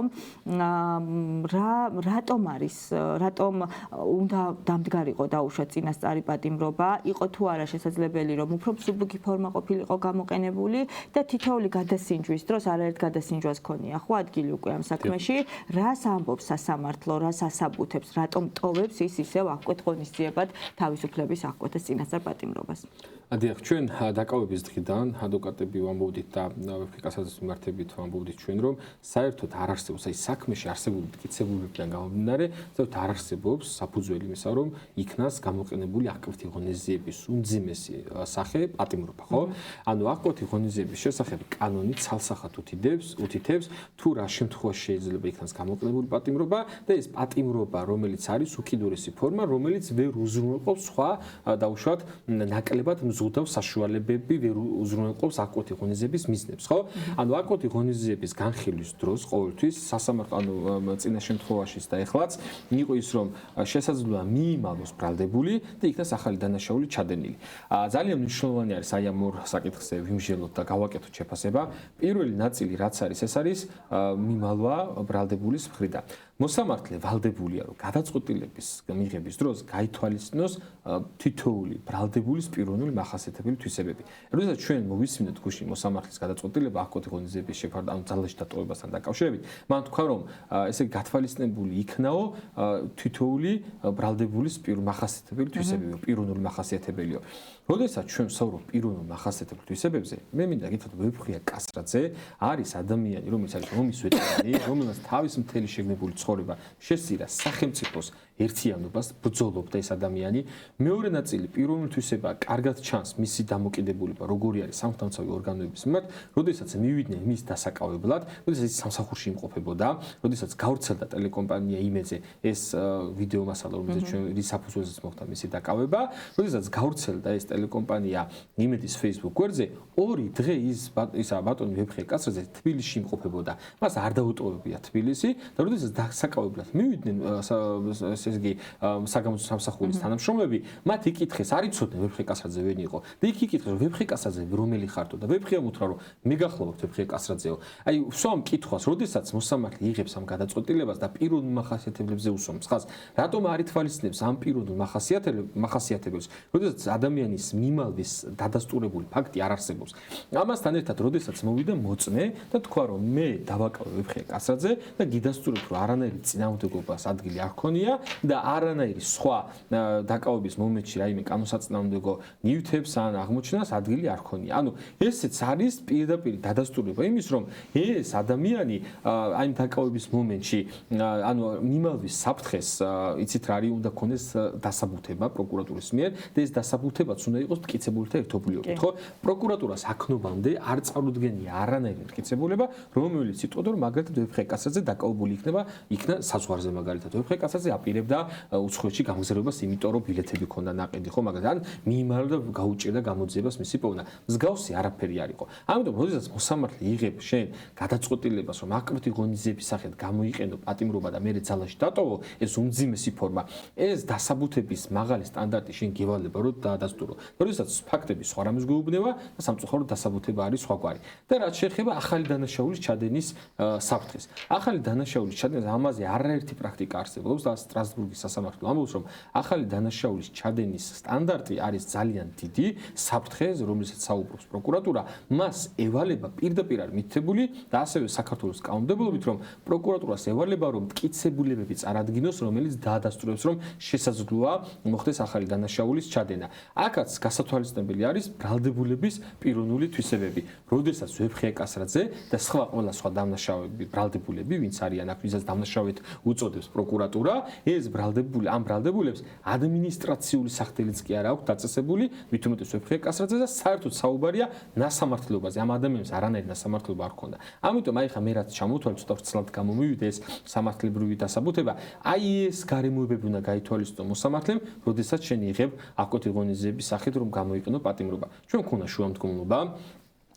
რატომ უნდა დამდგარიყო დაუშვათ წინასწარი პატიმრობა? იყო თუ არა შესაძლებელი, რომ უფრო მსუბუქი ფორმა ყოფილიყო გამოყენებული და თითოეული გადასინჯვის დროს არაერთ გადასინჯვას ქონია, ხო, ადგილი უკვე ამ საქმეში, რას ამბობს სასამართლო, რას ასაბუთებს, რატომ ტოვებს ის ისევ აღკვეთ ღონისძიებად თავისუფლების აღკვეთის წინასწარ პატიმრობას? დიახ, ჩვენ დაკავების დღიდან ადვოკატები ვამბობდით და ვეფხია კასაძის მიმართებით ვამბობდით ჩვენ, რომ საერთოდ არ არსებობს აი საქმეში არსებული მტკიცებულებიდან გამომდინარე, საერთოდ არ არსებობს საფუძველი იმისა, რომ იქნას გამოყენებული აღკვეთი ღონისძიების უმძიმესი სახე პატიმრობა, ხო? ანუ აღკვეთი ღონისძიების შესახებ კანონი ცალსახად უთითებს, თუ რა შემთხვევაში შეიძლება იქნას გამოყენებული პატიმრობა და ეს პატიმრობა, რომელიც არის უკიდურესი ფორმა, რომელიც ვერ უზრუნველყოფს სხვა დაუშვათ ნაკლებად მზუდავ საშუალებები ვერ უზრუნველყოფს აღკვეთი ღონისძიების მიზნებს, ხო? ანუ აღკვეთი ღონისძიების განხილვის დროს ყოველთვის სასამართლო ანუ წინა შემთხვევაშიც და ეხლაც იყო ის, რომ შესაძლოა მიიმალოს ბრალდებული და იქნას ახალი დანაშაული ჩადენილი. ძალიან მნიშვნელოვანი არის აი ამ ორ საკითხზე ვიმსჯელოთ და გავაკეთოთ შეფასება. პირველი ნაწილი რაც არის, ეს არის მიმალვა ბრალდებულის მხრიდან. მოსამართლე ვალდებულია, რომ გადაწყვეტილების მიღების დროს გაითვალისწინოს თითოეული ბრალდებულის პიროვნული მახასიათებელი თვისებები. როდესაც ჩვენ მოვისმინეთ გუშინ მოსამართლის გადაწყვეტილება აღკვეთი ღონისძიების შეფარდა ან ძალაში დატოვებასთან დაკავშირებით, მან თქვა, რომ ესე გათვალისწინებული იქნაო თითოეული ბრალდებულის მახასიათებელი თვისებები, პიროვნული მახასიათებელიო. როდესაც ჩვენ ვსაუბრობთ პიროვნულ მახასიათებელ თვისებებზე, მე მინდა გითხრათ, ვეფხია კასრაძე არის ადამიანი, რომელიც არის რომის ვეტერანი, რომელსაც თავის მთელი შეგნებული ცხოვრება შესწირა სახელმწიფოს ერთიანობას, ბრძოლობდა ეს ადამიანი. მეორე ნაწილი პიროვნული თვისება კარგად ჩანს მისი დამოკიდებულება, როგორი არის სამართალდამცავი ორგანოების მიმართ, როდესაც მივიდნენ მის დასაკავებლად, როდესაც ის სამსახურში იმყოფებოდა, როდესაც გავრცელდა ტელეკომპანია იმედზე ეს ვიდეო მასალა, რომელზეც ჩვენ რის საფუძველზეც მოხდა მისი დაკავება, როდესაც გავრცელდა ეს ტელეკომპანია იმედის Facebook გვერდზე, 2 დღე ისა ბატონი ვეფხია კასრაძე თბილისში იმყოფებოდა. მას არ დაუტოვებია თბილისი და როდესაც დასაკავებლად მივიდნენ ეს იგი საგამოძიებო სამსახურის თანამშრომლები, მათ იკითხეს, არ იცოდნენ ვეფხე კასრაძე ვინ იყო. და იქ იკითხეს, რომ ვეფხე კასრაძე რომელი ხართო და ვეფხეამ უთხრა, რომ მე გახლავთ ვეფხე კასრაძეო. აი, სვამ კითხვას, როდესაც მოსამართლე იღებს ამ გადაწყვეტილებას და პიროვნულ მახასიათებლებზე უსვამს, ხას, რატომ არ ითვალისწინებს ამ პიროვნულ მახასიათებელს, როდესაც ადამიანის მიმალვის დადასტურებული ფაქტი არ არსებობს. ამასთან ერთად, როდესაც მოვიდა მოწმე და თქვა, რომ მე დავაკავე ვეფხე კასრაძე და გიდასტურებთ, რომ არანაირი წინააღმდეგობას ადგილი არ ქონია და არანაირი სხვა დაკავების მომენტში რაიმე კანონსაწინააღმდეგო ნივთებს ან აღმოჩნას ადგილი არ ქონია. ანუ ესეც არის პირდაპირ დადასტურება იმის, რომ ეს ადამიანი აი დაკავების მომენტში ანუ მიმალვის საფრთხეს იცით რა არის უნდა ქონდეს დასაბუთება პროკურატურის მიერ და ეს დასაბუთებაც უნდა იყოს მტკიცებული და ერთობლიობით, ხო? პროკურატურას აქნობამდე არ წარუდგენია არანაირი მტკიცებულება, რომელიც იტყოდა, რომ მაგალითად ვეფხე კასრაძე დაკავებული იქნა საზღვარზე მაგალითად. ვეფხე კასრაძე აპირებდა უცხოეთში გამგზავრებას, იმიტომ რომ ბილეთები ქონდა ნაყიდი, ხო, მაგალითად, ან მიიმარდა და გაუჭირდა გამოძიებას მისი პოვნა. მსგავსი არაფერი არ იყო. ამიტომ, როდესაც მოსამართლე იღებს შენ გადაწყვეტილებას, რომ აკრიტი ღონისძიების სახით გამოიყენო პატიმრობა და მერე ძალაში დატოვო, ეს უმძიმესი ფორმა, ეს დასაბუთების მაღალი სტანდარტი შენ გევალება, რომ დაადასტურო. როდესაც ფაქტები სხვა რამეს გვეუბნება და სამწუხაროდ დასაბუთება არის სხვაგვარი. და რაც შეეხება ახალი დანაშაულის ჩადენის საფრთხეს. ახალი დანაშაულის ჩადენის ამაზე არაერთი პრაქტიკა არსებობს და სტრასბურგის სასამართლო ამბობს, რომ ახალი დანაშაულის ჩადენის სტანდარტი არის ძალიან დიდი საფრთხე, რომელსაც საუბრობს პროკურატურა, მას ევალება პირდაპირ არ მითითებული და ასევე საქართველოს კანონმდებლობით, რომ პროკურატურას ევალება, რომ მტკიცებულებები წარადგინოს, რომელიც დაადასტურებს, რომ შესაძლოა მოხდეს ახალი დანაშაულის ჩადენა. აქაც გასათვალისწინებელი არის ბრალდებულების პიროვნული თვისებები. როდესაც ვეფხე კასრაძე და სხვა ყველა სხვა დამნაშავეები, ბრალდებულები, ვინც არიან აქ, ვისაც დამნაშავედ უწოდებს პროკურატურა, ეს ამ ბრალდებულებს ადმინისტრაციული სახდელიც კი არ აქვს დაწესებული, მით უმეტეს ვეფხე კასრაძე და საერთოდ საუბარია ნასამართლობაზე. ამ ადამიანებს არანაირი ნასამართლობა არ ქონდა. ამიტომ აი ხა მე რაც ჩამოთვალე ცოტა ვრცლად გამომივიდა ეს სამართლებრივი დასაბუთება, აი ეს გარემოებები უნდა გაითვალისწინო მოსამართლემ, როდესაც შენ იღებ აკრიტი ღონისძიების სახით რომ გამოიყენო პატიმრობა. ჩვენ გქონდა შუამდგომლობა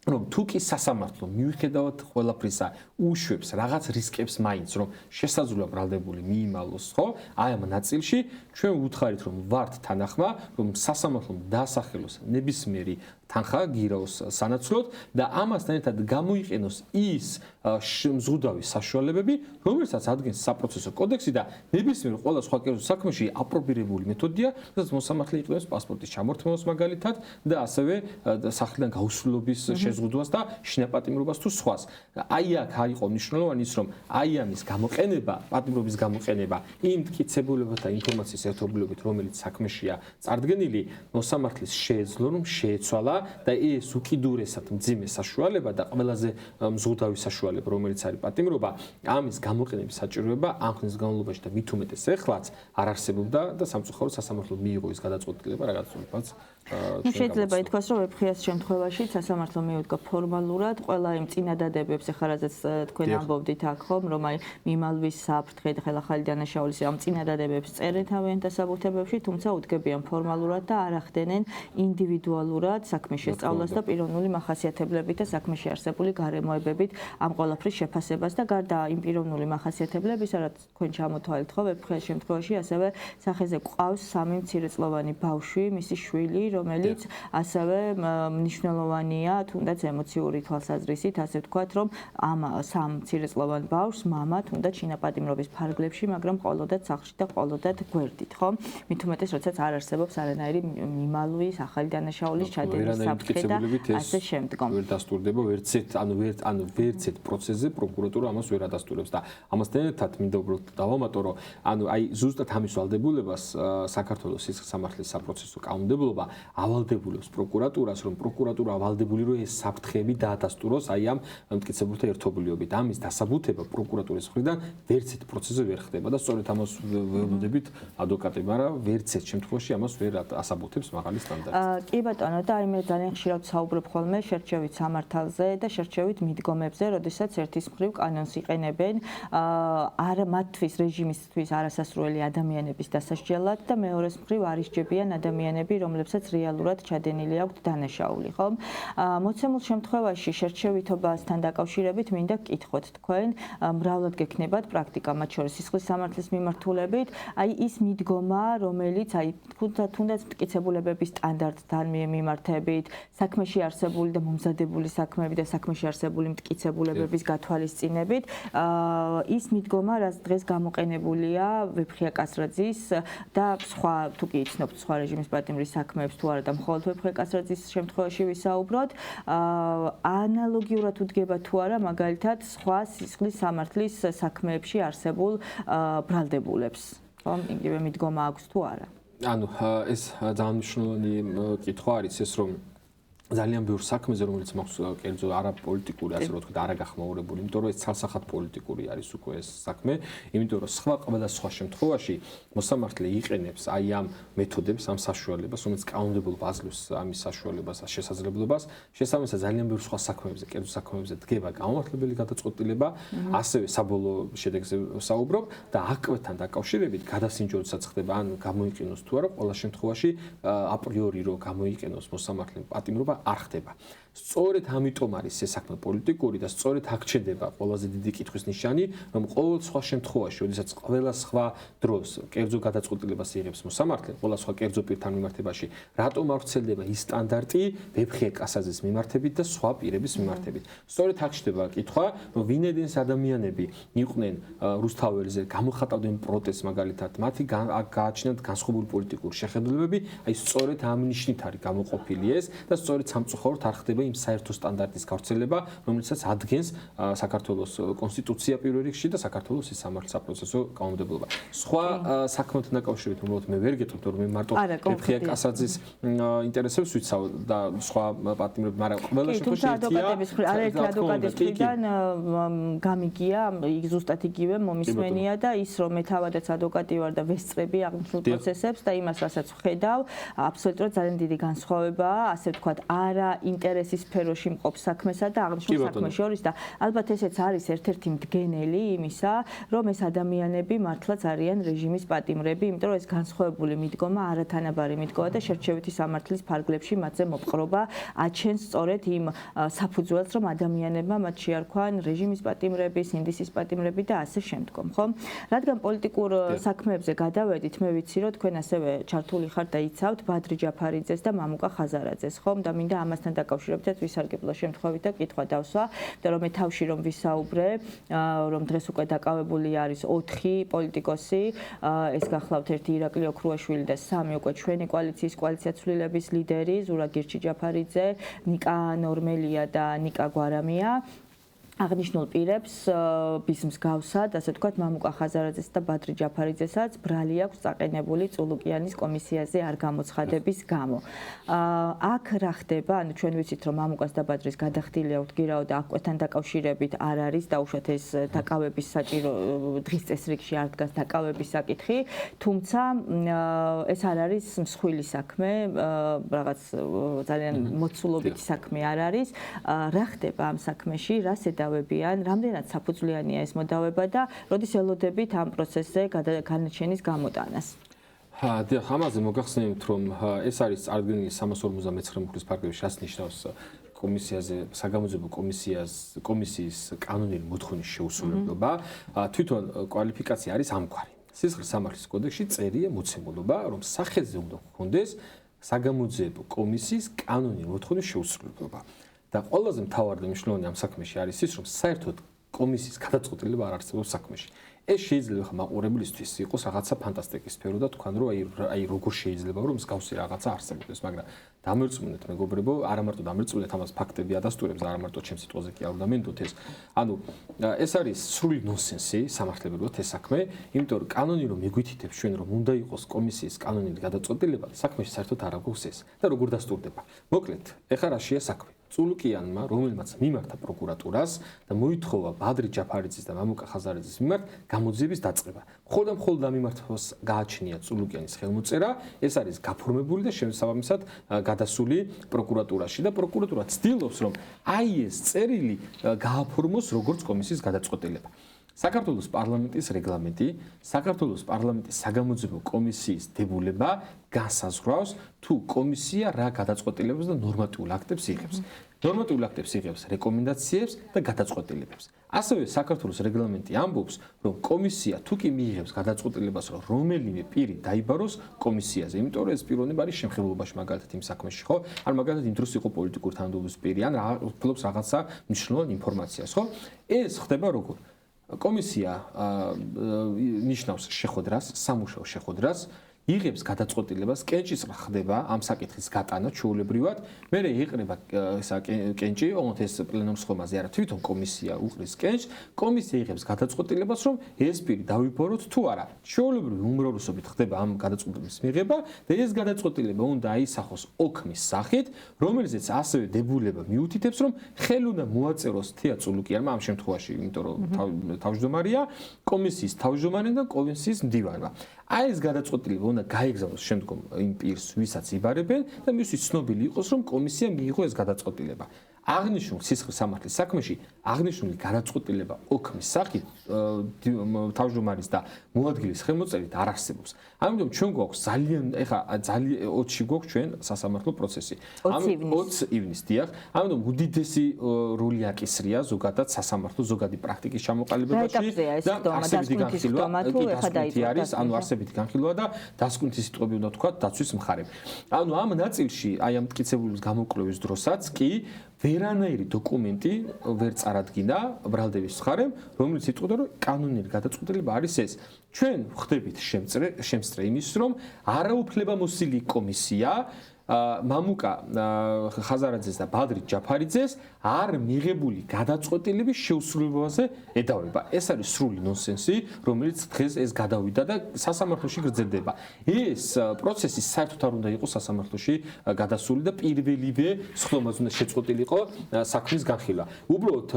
რომ თუ კი სასამართლო მიუხედავად ყველაფრისა უშვებს რაღაც რისკებს მაინც რომ შესაძლოა ბრალდებული მიიმალოს, ხო? აი ამ ნაწილში ჩვენ ვუთხარით რომ ვართ თანახმა, რომ სასამართლომ დაასახელოს ნებისმიერი თანხა გირაოს სანაცვლოდ და ამასთან ერთად გამოიყენოს ის მზღუდავი საშუალებები, რომელსაც ადგენს საპროცესო კოდექსი და ნებისმიერ ყველა სხვა კერძო საქმეში აპრობირებული მეთოდია, სადაც მოსამართლე იყენებს პასპორტის ჩამორთმევას მაგალითად და ასევე სახლიდან გაუსვლელობის შეზღუდვას და შინაპატიმრობას თუ სხვას. აი აქ იყო მნიშვნელოვანი ის, რომ აი ამის გამოყენება, პატიმრობის გამოყენება იმ მტკიცებულებათა და ინფორმაციის ერთობლიობით, რომელიც საქმეშია წარდგენილი, მოსამართლეს შეეძლო რომ შეეცვალა და ეს უკიდურესად მძიმე საშუალება და ყველაზე მზღუდავი საშუალება, რომელიც არის პატიმრობა, ამის გამოყენების საჭიროება ამ ხნის განმავლობაში და მით უმეტეს ეხლაც არ არსებობდა და სამწუხაროდ სასამართლო მიიღო ის გადაწყვეტილება, რაღაცნაირად შეიძლება ითქვას, რომ ვეფხეას შემთხვევაში სასამართლო მიუდგა ფორმალურად ყველა იმ წინადადებებს, ახლა რაზეც თქვენ ამბობდით აქ ხომ, რომ აი მიმალვის საფრთხე და ახალი დანაშაულის ამ წინადადებებს წერენ თავიანთ დასაბუთებებში, თუმცა უდგებიან ფორმალურად და არ ახდენენ ინდივიდუალურად საქმის შესწავლას და პიროვნული მახასიათებლებით და საქმეში არსებული გარემოებებით ამ ყველაფრის შეფასებას და გარდა იმ პიროვნული მახასიათებლებისა, რაც თქვენ ჩამოთვალეთ ხო, ვეფხეას შემთხვევაში ასევე სახეზე ყავს 3 მცირეწლოვანი ბავშვი, მისი შვილი, რომელიც ასევე მნიშვნელოვანია თუნდაც ემოციური თვალსაზრისით, ასე ვთქვათ, რომ ამ 3 მცირეწლოვან ბავშვს მამა თუნდაც შინაპატიმრობის ფარგლებში, მაგრამ ყოველდღე სახლში და ყოველდღე გვერდით, ხო? მით უმეტეს, როდესაც არ არსებობს არანაირი მიმალვის, ახალი დანაშაულის ჩადენის საფრთხე და ასე შემდგომ. ვერ დასტურდება ვერცეთ პროცესზე პროკურატურა ამას ვერ ადასტურებს და ამასთან ერთად მინდა უბრალოდ დავამატო, რომ აი ზუსტად ამის ვალდებულებას საქართველოს სამართლის საპროცესო კანონმდებლობა ავალდებულებს პროკურატურას, რომ პროკურატურა ავალდებული რომ ეს საფრთხეები დაადასტუროს აი ამ მტკიცებულთა ერთობლიობით. ამის დასაბუთება პროკურატურის მხრიდან ვერცეთ პროცესზე ვერ ხდება და სწორედ ამას ველოდებით ადვოკატები, მაგრამ ვერცეთ შემთხვევაში ამას ვერ ასაბუთებს მაღალი სტანდარტი. კი ბატონო, და აი მე ძალიან ხშირად საუბრობ ხოლმე შერჩევით სამართალზე და შერჩევით მიდგომებზე, როდესაც ერთის მხრივ კანონს იყენებენ მათთვის რეჟიმისთვის არასასრუელი ადამიანების დასასჯელად და მეორეს მხრივ არისჯებიან ადამიანები, რომლებსაც რეალურად ჩადენილი აქვთ დანაშაული, ხომ? მოცემულ შემთხვევაში შერჩევითობასთან დაკავშირებით მინდა გკითხოთ თქვენ, მრავლად გექნებათ პრაქტიკა, მათ შორის სისხლის სამართლის მიმართულებით, აი ის მიდგომა, რომელიც აი თუნდაც მტკიცებულებების სტანდარტთან მიმართებით, საქმეში არსებული და მომზადებული საქმეები და საქმეში არსებული მტკიცებულებების გათვალისწინებით, ის მიდგომა, რაც დღეს გამოყენებულია ვეფხია კასრაძის და სხვა თუ კი იცნობთ სხვა რეჟიმის პატიმრის საქმეებს თუ არა და მხოლოდ ვეფხია კასრაძის შემთხვევაში ვისაუბროთ, ანალოგიურად უდგება თუ არა მაგალითად სხვა სისხლის სამართლის საქმეებში არსებულ ბრალდებულებს, ხომ? იგივე მიდგომა აქვს თუ არა? ანუ ეს ძალიან მნიშვნელოვანი კითხვა არის ეს, რომ ძალიან ბევრ საქმეზე, რომელიც მაქვს კერძო არაპოლიტიკური, ასე რომ ვთქვით, არაგახმაურებული, იმიტომ რომ ეს ცალსახად პოლიტიკური არის უკვე ეს საქმე, იმიტომ რომ ყველა შემთხვევაში მოსამართლე იყენებს აი ამ მეთოდებს, ამ საშუალებას, რომელიც კანონმდებლობა აძლევს ამის საშუალებას, შესაძლებლობას, შესაბამისად ძალიან ბევრ სხვა საქმეებზე, კერძო საქმეებზე დგება გამომართლებელი გადაწყვეტილება, ასევე საბოლოო შედეგზე საუბრობ და აკვეთთან დაკავშირებით გადასინჯოებაც ხდება, ან გამოიყენოს თუ არა, ყველა შემთხვევაში აპრიორი რო გამოიყენოს მოსამართლემ პატიმრობა არ ხდება. სწორედ ამიტომ არის ეს საქმე პოლიტიკური და სწორედ აქ ჩნდება ყველაზე დიდი კითხვის ნიშანი, რომ ყოველ სხვა შემთხვევაში, როდესაც ყველა სხვა დროს კერძო გადაწყვეტილებას იღებს მოსამართლე, ყველა სხვა კერძო პირთან მიმართებაში, რატომ არ ვრცელდება ის სტანდარტი ვეფხია კასრაძის მიმართებით და სხვა პირების მიმართებით. სწორედ აქ ჩნდება კითხვა, რომ ვინედენს ადამიანები იყვნენ რუსთაველზე, გამოხატავდნენ პროტესტს მაგალითად, მათი გააჩნიათ განსხვავებული პოლიტიკური შეხედულებები, აი სწორედ ამ ნიშნით არის გამოყოფილი ეს და სწორედ სამწუხაროდ არ ხდება იმ საერთო სტანდარტის გავრცელება, რომელსაც ადგენს საქართველოს კონსტიტუცია პირველ რიგში და საქართველოს სამართლის საპროცესო კანონმდებლობა. სხვა საქმეთან დაკავშირებით უბრალოდ მე ვერ გეტყვით, რომ მე მარტო ვეფხია კასრაძის ინტერესებს ვიცავ და სხვა პატიმრები, მაგრამ ყველა შემთხვევაში არაერთი ადვოკატის მხრიდან გამიგია, ზუსტად იგივე მომისმენია და ის რომ მე თავადაც ადვოკატი ვარ და ვესწრები აღნიშნულ პროცესებს და იმას, რასაც ვხედავ, აბსოლუტურად ძალიან დიდი განსხვავებაა, ასე ვთქვათ, არა ინტერესის სფეროში მყოფ საქმესა და აღნიშნულ საქმეს შორის და ალბათ ესეც არის ერთ-ერთი მდგენელი იმისა, რომ ეს ადამიანები მართლაც არიან რეჟიმის პატიმრები, იმიტომ რომ ეს განსხვავებული მიდგომა, არათანაბარი მიდგომა და შერჩევითი სამართლის ფარგლებში მათზე მოპყრობა აჩენს სწორედ იმ საფუძველს, რომ ადამიანებმა მათ შეარქვან რეჟიმის პატიმრები, სინდისის პატიმრები და ასე შემდგომ, ხო? რადგან პოლიტიკურ საქმეებზე გადავედით, მე ვიცი, რომ თქვენ ასევე ჩართული ხართ და იცავთ ბადრი ჯაფარიძეს და მამუკა ხაზარაძეს, ხომ? და მინდა ამასთან დაკავშირებით ვისარგებლო შემთხვევით და კითხვა დავსვა, და რომ მე თავში რომ ვისაუბრე, რომ დღეს უკვე დაკავებული არის 4 პოლიტიკოსი, ეს გახლავთ ერთი ირაკლი ოქრუაშვილი და 3 უკვე ჩვენი კოალიცია ცვლილების ლიდერი ზურაბ გირჩიჯაფარიძე, ნიკა ნორმელია და ნიკა გვარამია. აღნიშნულ პირებს ის მსგავსად, ასე ვთქვათ, მამუკა ხაზარაძეს და ბადრი ჯაფარიძესაც ბრალი აქვს წაყენებული წულუკიანის კომისიაზე არ გამოცხადების გამო. აქ რა ხდება? ანუ ჩვენ ვიცით, რომ მამუკას და ბადრის გადახდილი აქვთ გირაო და აკვეთთან დაკავშირებით არ არის დაუშვათ ეს დაკავების საჭირო დღის წესრიგში არ დგას დაკავების საკითხი, თუმცა ეს არ არის მსხვილი საქმე, რაღაც ძალიან მოცულობითი საქმე არ არის. რა ხდება ამ საქმეში? რას მოდავებიან, რამდენად საფუძვლიანია ეს მოდავება და როდის ელოდებით ამ პროცესზე განაჩენის გამოტანას? დიახ, ამაზე მოგახსენებთ, რომ ეს არის წარდგენილი 359 მუხლის ფარგლებში, რაც ნიშნავს კომისიაზე, საგამოძიებო კომისიის კანონიერი მოთხოვნის შეუსრულებლობა. თვითონ კვალიფიკაცია არის ამგვარი. სისხლის სამართლის კოდექსში წერია მოცემულობა, რომ სახეზე უნდა ჰქონდეს საგამოძიებო კომისიის კანონიერი მოთხოვნის შეუსრულებლობა. და ყველაზე მთავარი და მნიშვნელოვანი ამ საქმეში არის ის, რომ საერთოდ კომისიის გადაწყვეტილება არ არსებობს საქმეში. ეს შეიძლება ხა მაყურებლისთვის იყოს რაღაცა ფანტასტიკის სფერო და თქვენ რომ აი როგორ შეიძლება რომ მსგავსი რაღაცა არსებობდეს, მაგრამ დამერწმუნეთ მეგობრებო, არა მარტო დამერწმუნეთ, ამას ფაქტები ადასტურებს, არა მარტო ჩემს სიტყვაზე კი არ უნდა მენდოთ ეს. ანუ ეს არის სრული ნონსენსი სამართლებრივად ეს საქმე, იმიტომ რომ კანონი რომ მიგვითითებს ჩვენ რომ უნდა იყოს კომისიის კანონიერი გადაწყვეტილება, საქმეში საერთოდ არ აქვს ეს და როგორ დასტურდება. მოკლედ, ეხლა რაშია საქმე? წულუკიანმა, რომელმაც მიმართა პროკურატურას და მოითხოვა ბადრი ჯაფარიძის და მამუკა ხაზარაძის მიმართ გამოძიების დაწყება. მხოლოდ და მხოლოდ ამ მიმართავს გააჩნია წულუკიანის ხელმოწერა, ეს არის გაფორმებული და შესაბამისად გადასული პროკურატურაში და პროკურატურა ცდილობს, რომ აი ეს წერილი გააფორმოს როგორც კომისიის გადაწყვეტილება. საქართველოს პარლამენტის რეგლამენტი, საქართველოს პარლამენტის საგამოძიებო კომისიის დებულება განსაზღვრავს თუ კომისია რა გადაწყვეტილებებს და ნორმატიულ აქტებს იღებს. ნორმატიულ აქტებს იღებს რეკომენდაციებს და გადაწყვეტილებებს. ასევე საქართველოს რეგლამენტი ამბობს, რომ კომისია თუ კი მიიღებს გადაწყვეტილებას, რომ რომელიმე პირი დაიბაროს კომისიაზე, იმიტომ რომ ეს პიროვნება არის შემხებლობაში მაგალითად იმ საქმეში, ხო? ან მაგალითად იმ დროს იყო პოლიტიკური თანამდებობის პირი, ან ფლობს რაღაცა მნიშვნელოვან ინფორმაციას, ხო? ეს ხდება როგორ? კომისია ნიშნავს შეხვედრას, სამუშაო შეხვედრას, იღებს გადაწყვეტილებას, კენჭისყრა ხდება ამ საკითხის გატანა ჩვეულებრივად, მერე იყრება ესა კენჭი, ოღონდ ეს პლენუმის ხომაზე არა, თვითონ კომისია უყრის კენჭს, კომისია იღებს გადაწყვეტილებას, რომ ეს პირი დავიბაროთ თუ არა. ჩვეულებრივი უმრავლესობით ხდება ამ გადაწყვეტილების მიღება და ეს გადაწყვეტილება უნდა აისახოს ოქმის სახით, რომელზეც ასევე დებულება მიუთითებს, რომ ხელი უნდა მოაწეროს თეა წულუკიანმა ამ შემთხვევაში, იმიტომ რომ თავმჯდომარეა, კომისიის თავმჯდომარე და კომისიის მდივანმა. აი ეს გადაწყვეტილება უნდა გაეგზავნოს შემდგომ იმ პირს, ვისაც იბარებენ და მისთვის ცნობილი იყოს, რომ კომისია მიიღო ეს გადაწყვეტილება. აღნიშნულ სისხლის სამართლის საქმეში აღნიშნული გადაწყვეტილება ოქმის სახით თავმჯდომარის და მოადგილის ხელმოწერით არ არსებობს. ამიტომ ჩვენ გვაქვს ძალიან 20-ში გვაქვს ჩვენ სასამართლო პროცესი. 20 ივნის დიახ. ამიტომ უდიდესი როლი აკისრია ზოგადად სასამართლო ზოგადი პრაქტიკის ჩამოყალიბებაში და არსებითი განხილვა არის, ანუ არსებითი განხილვა და დასკვნითი სიტყვები უნდა თქვა დაცვის მხარემ. ანუ ამ ნაწილში აი ამ მტკიცებულების გამოკვლევის დროსაც კი ვერანაირი დოკუმენტი ვერ წარადგინა ბრალდების მხარემ, რომელიც იტყოდა, რომ კანონიერი გადაწყვეტილება არის ეს. ჩვენ ვხდებით შემწრე იმის, რომ არაუფლებამოსილი კომისია მამუკა ხაზარაძეს და ბადრი ჯაფარიძეს არ მიღებული გადაწყვეტილების შეუსრულებაზე ედავება. ეს არის სრული ნონსენსი, რომელიც დღეს ეს გადავიდა და სასამართლოში გრძელდება. ეს პროცესი საერთოდ არ უნდა იყოს სასამართლოში გადასული და პირველივე სხდომაზე უნდა შეწყვეტილიყო საქმის განხილვა. უბრალოდ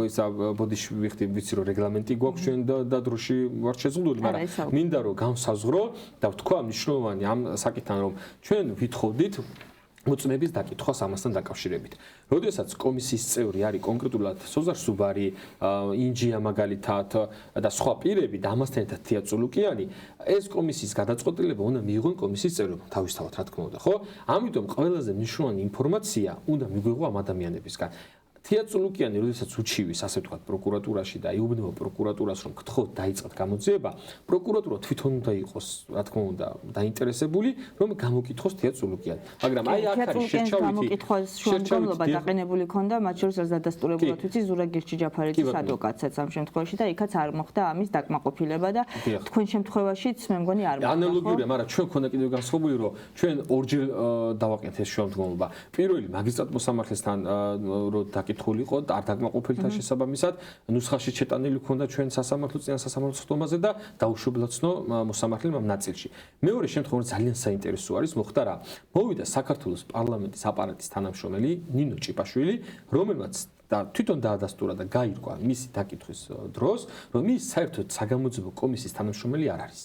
ისა ბოდიში ვიცი რომ რეგლამენტი გვაქვს ჩვენ და დროში ვარ შეზღუდული, მაგრამ მინდა რომ განსაზღვრო და ვთქვა მნიშვნელოვანი ამ საკითხთან, რომ ჩვენ ვითხოვდით მოწმების დაკითხვას ამასთან დაკავშირებით. როდესაც კომისიის წევრი არის კონკრეტულად სოზარ სუბარი, ინჯია მაგალითად და სხვა პირები და ამასთან ერთად თეა წულუკიანი, ეს კომისიის გადაწყვეტილება უნდა მიიღონ კომისიის წევრებმა თავისთავად, რა თქმა უნდა, ხო? ამიტომ ყველაზე მნიშვნელოვანი ინფორმაცია უნდა მიგვიღო ამ ადამიანებისგან. თეა წულუკიანი, როდესაც უჩივის, ასე ვთქვათ, პროკურატურაში და იუბნება პროკურატურას, რომ გთხოვთ დაიწყოთ გამოძიება, პროკურატურა თვითონ უნდა იყოს, რა თქმა უნდა, დაინტერესებული, რომ გამოკითხოს თეა წულუკიანი. მაგრამ აი აქ არის შეჩავითი გამოკითხვის შემდგომლობა დაყენებული ქონდა, მათ შორის დადასტურებულად ვიცი ზურაგირჩი ჯაფარიძის ადვოკატსაც ამ შემთხვევაში და იქაც არ მოხდა ამის დაკმაყოფილება და თქვენ შემთხვევაშიც მე მგონი არ მოხდა. ანალოგიურია, მაგრამ ჩვენ ქონდა კიდევ განსხვავებული, რომ ჩვენ ორჯერ დავაკეთეთ ეს შემდგომლობა. პირველი მაგისტრატ მოსამართლესთან რომ თხულიყო და არ დაკმაყოფილთა შესაბამისად ნუსხაში ჩეტანილი ქონდა ჩვენ სასამართლო სასამართლო სხდომაზე და დაუშვებლაცნო მოსამართლემ ამ ნაწილში. მეორე შემთხვევა ძალიან საინტერესო არის, მოხდა რა. მოვიდა საქართველოს პარლამენტის აპარატის თანამშრომელი ნინო ჭიპაშვილი, რომელმაც და თვითონ დაადასტურა და გაირკვა მისი დაკითხვის დროს, რომ ის საერთოდ საგამოძიებო კომისიის თანამშრომელი არ არის.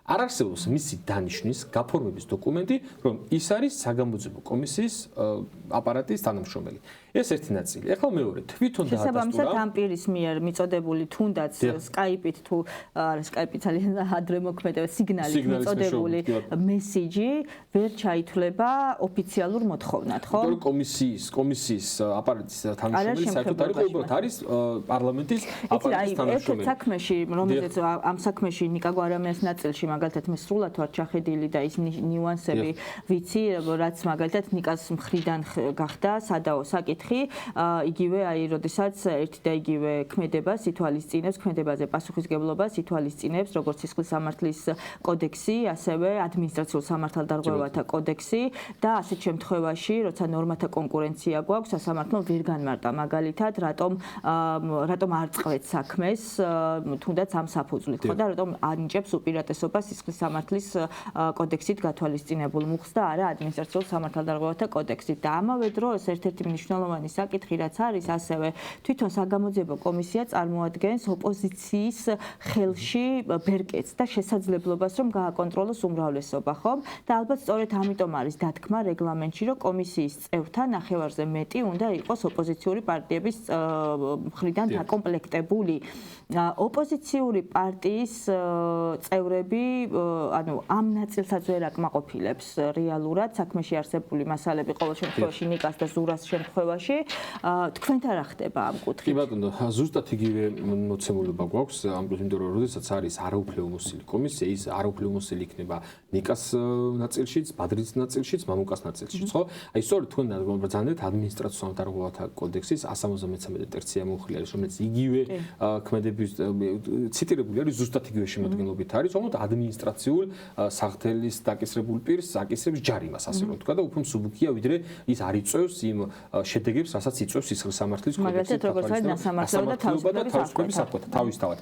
არ არსებობს მისი დანიშნვის გაფორმების დოკუმენტი, რომ ის არის საგამოძიებო კომისიის აპარატის თანამშრომელი. ეს ერთი ნაწილი. ეხლა მეორე, თვითონ დაადასტურა. შესაბამისად ამ პირის მიერ მიწოდებული თუნდაც სკაიპით თუ არა სკაიპით ძალიან ადრე მოქმედება სიგნალით მიწოდებული მესიჯი ვერ ჩაითვლება ოფიციალურ მოთხოვნად, ხო? იმიტომ კომისიის აპარატის თანამშრომელი საერთოდ არის უბრალოდ არის პარლამენტის აპარატის თანამშრომელი. ერთ საქმეში, რომელზეც ამ საქმეში ნიკა გვარამიანის ნაწილში მაგალითად მე სრულად ვარ ჩახედილი და ის ნიუანსები ვიცი, რაც მაგალითად ნიკას მხრიდან გახდა სადაო საკითხი, იგივე აი როდესაც ერთი და იგივე ქმედებას ითვალისწინებს, ქმედებაზე პასუხისგებლობას ითვალისწინებს როგორც სისხლის სამართლის კოდექსი, ასევე ადმინისტრაციულ სამართალდარღვევათა კოდექსი და ასეთ შემთხვევაში, როცა ნორმათა კონკურენცია გვაქვს, სასამართლომ ვერ განმარტა მაგალითად, რატომ არ წყვეთ საქმეს, თუნდაც ამ საფუძვლით, ხო და რატომ ანიჭებს უპირატესობას სისხლის სამართლის კოდექსით გათვალისწინებულ მუხლს და არა ადმინისტრაციულ სამართალდარღვევათა კოდექსით. და ამავე დროს ერთ-ერთი მნიშვნელოვანი საკითხი რაც არის, ასევე თვითონ საგამოძიებო კომისია წარმოადგენს ოპოზიციის ხელში ბერკეტს და შესაძლებლობას, რომ გააკონტროლოს უმრავლესობა, ხომ? და ალბათ სწორედ ამიტომ არის დათქმა რეგლამენტში, რომ კომისიის წევრთა ნახევარზე მეტი უნდა იყოს ოპოზიციური პარტიების მხრიდან დაკომპლექტებული. ოპოზიციური პარტიის წევრები, ანუ ამ ნაწილსაც ვერ აკმაყოფილებს რეალურად საქმეში არსებული მასალები ყოველ შემთხვევაში ნიკას და ზურას შემთხვევაში. თქვენთან რა ხდება ამ კუთხით? კი ბატონო, ზუსტად იგივე მოცემულობა გვაქვს ამ კუთხით, იმიტომ რომ როდესაც არის არაუფლებამოსილი კომისია, ის არაუფლებამოსილი იქნება ნიკას ნაწილშიც, ბადრის ნაწილშიც, მამუკას ნაწილშიც, ხო? აი სწორედ თქვენ ბრძანეთ ადმინისტრაციულ სამართალდარღვევათა კოდექსის 173 ტერცია მოხილი არის, რომელიც იგივე ქმედების ციტირებული არის, ზუსტად იგივე შემადგენლობით არის, თუმცა ადმინისტრაციულ საღთელის დაკისრებულ პირს აკისრებს ჯარიმას, ასე რომ თქვა და უფრო მსუბუქია, ვიდრე ის არ იწევს იმ შედეგებს, რასაც იწევს სისხლის სამართლის კოდექსი. მაგალითად, როგორც არის ნასამართლებლობა და თავისუფლების საკვეთა, თავისთავად.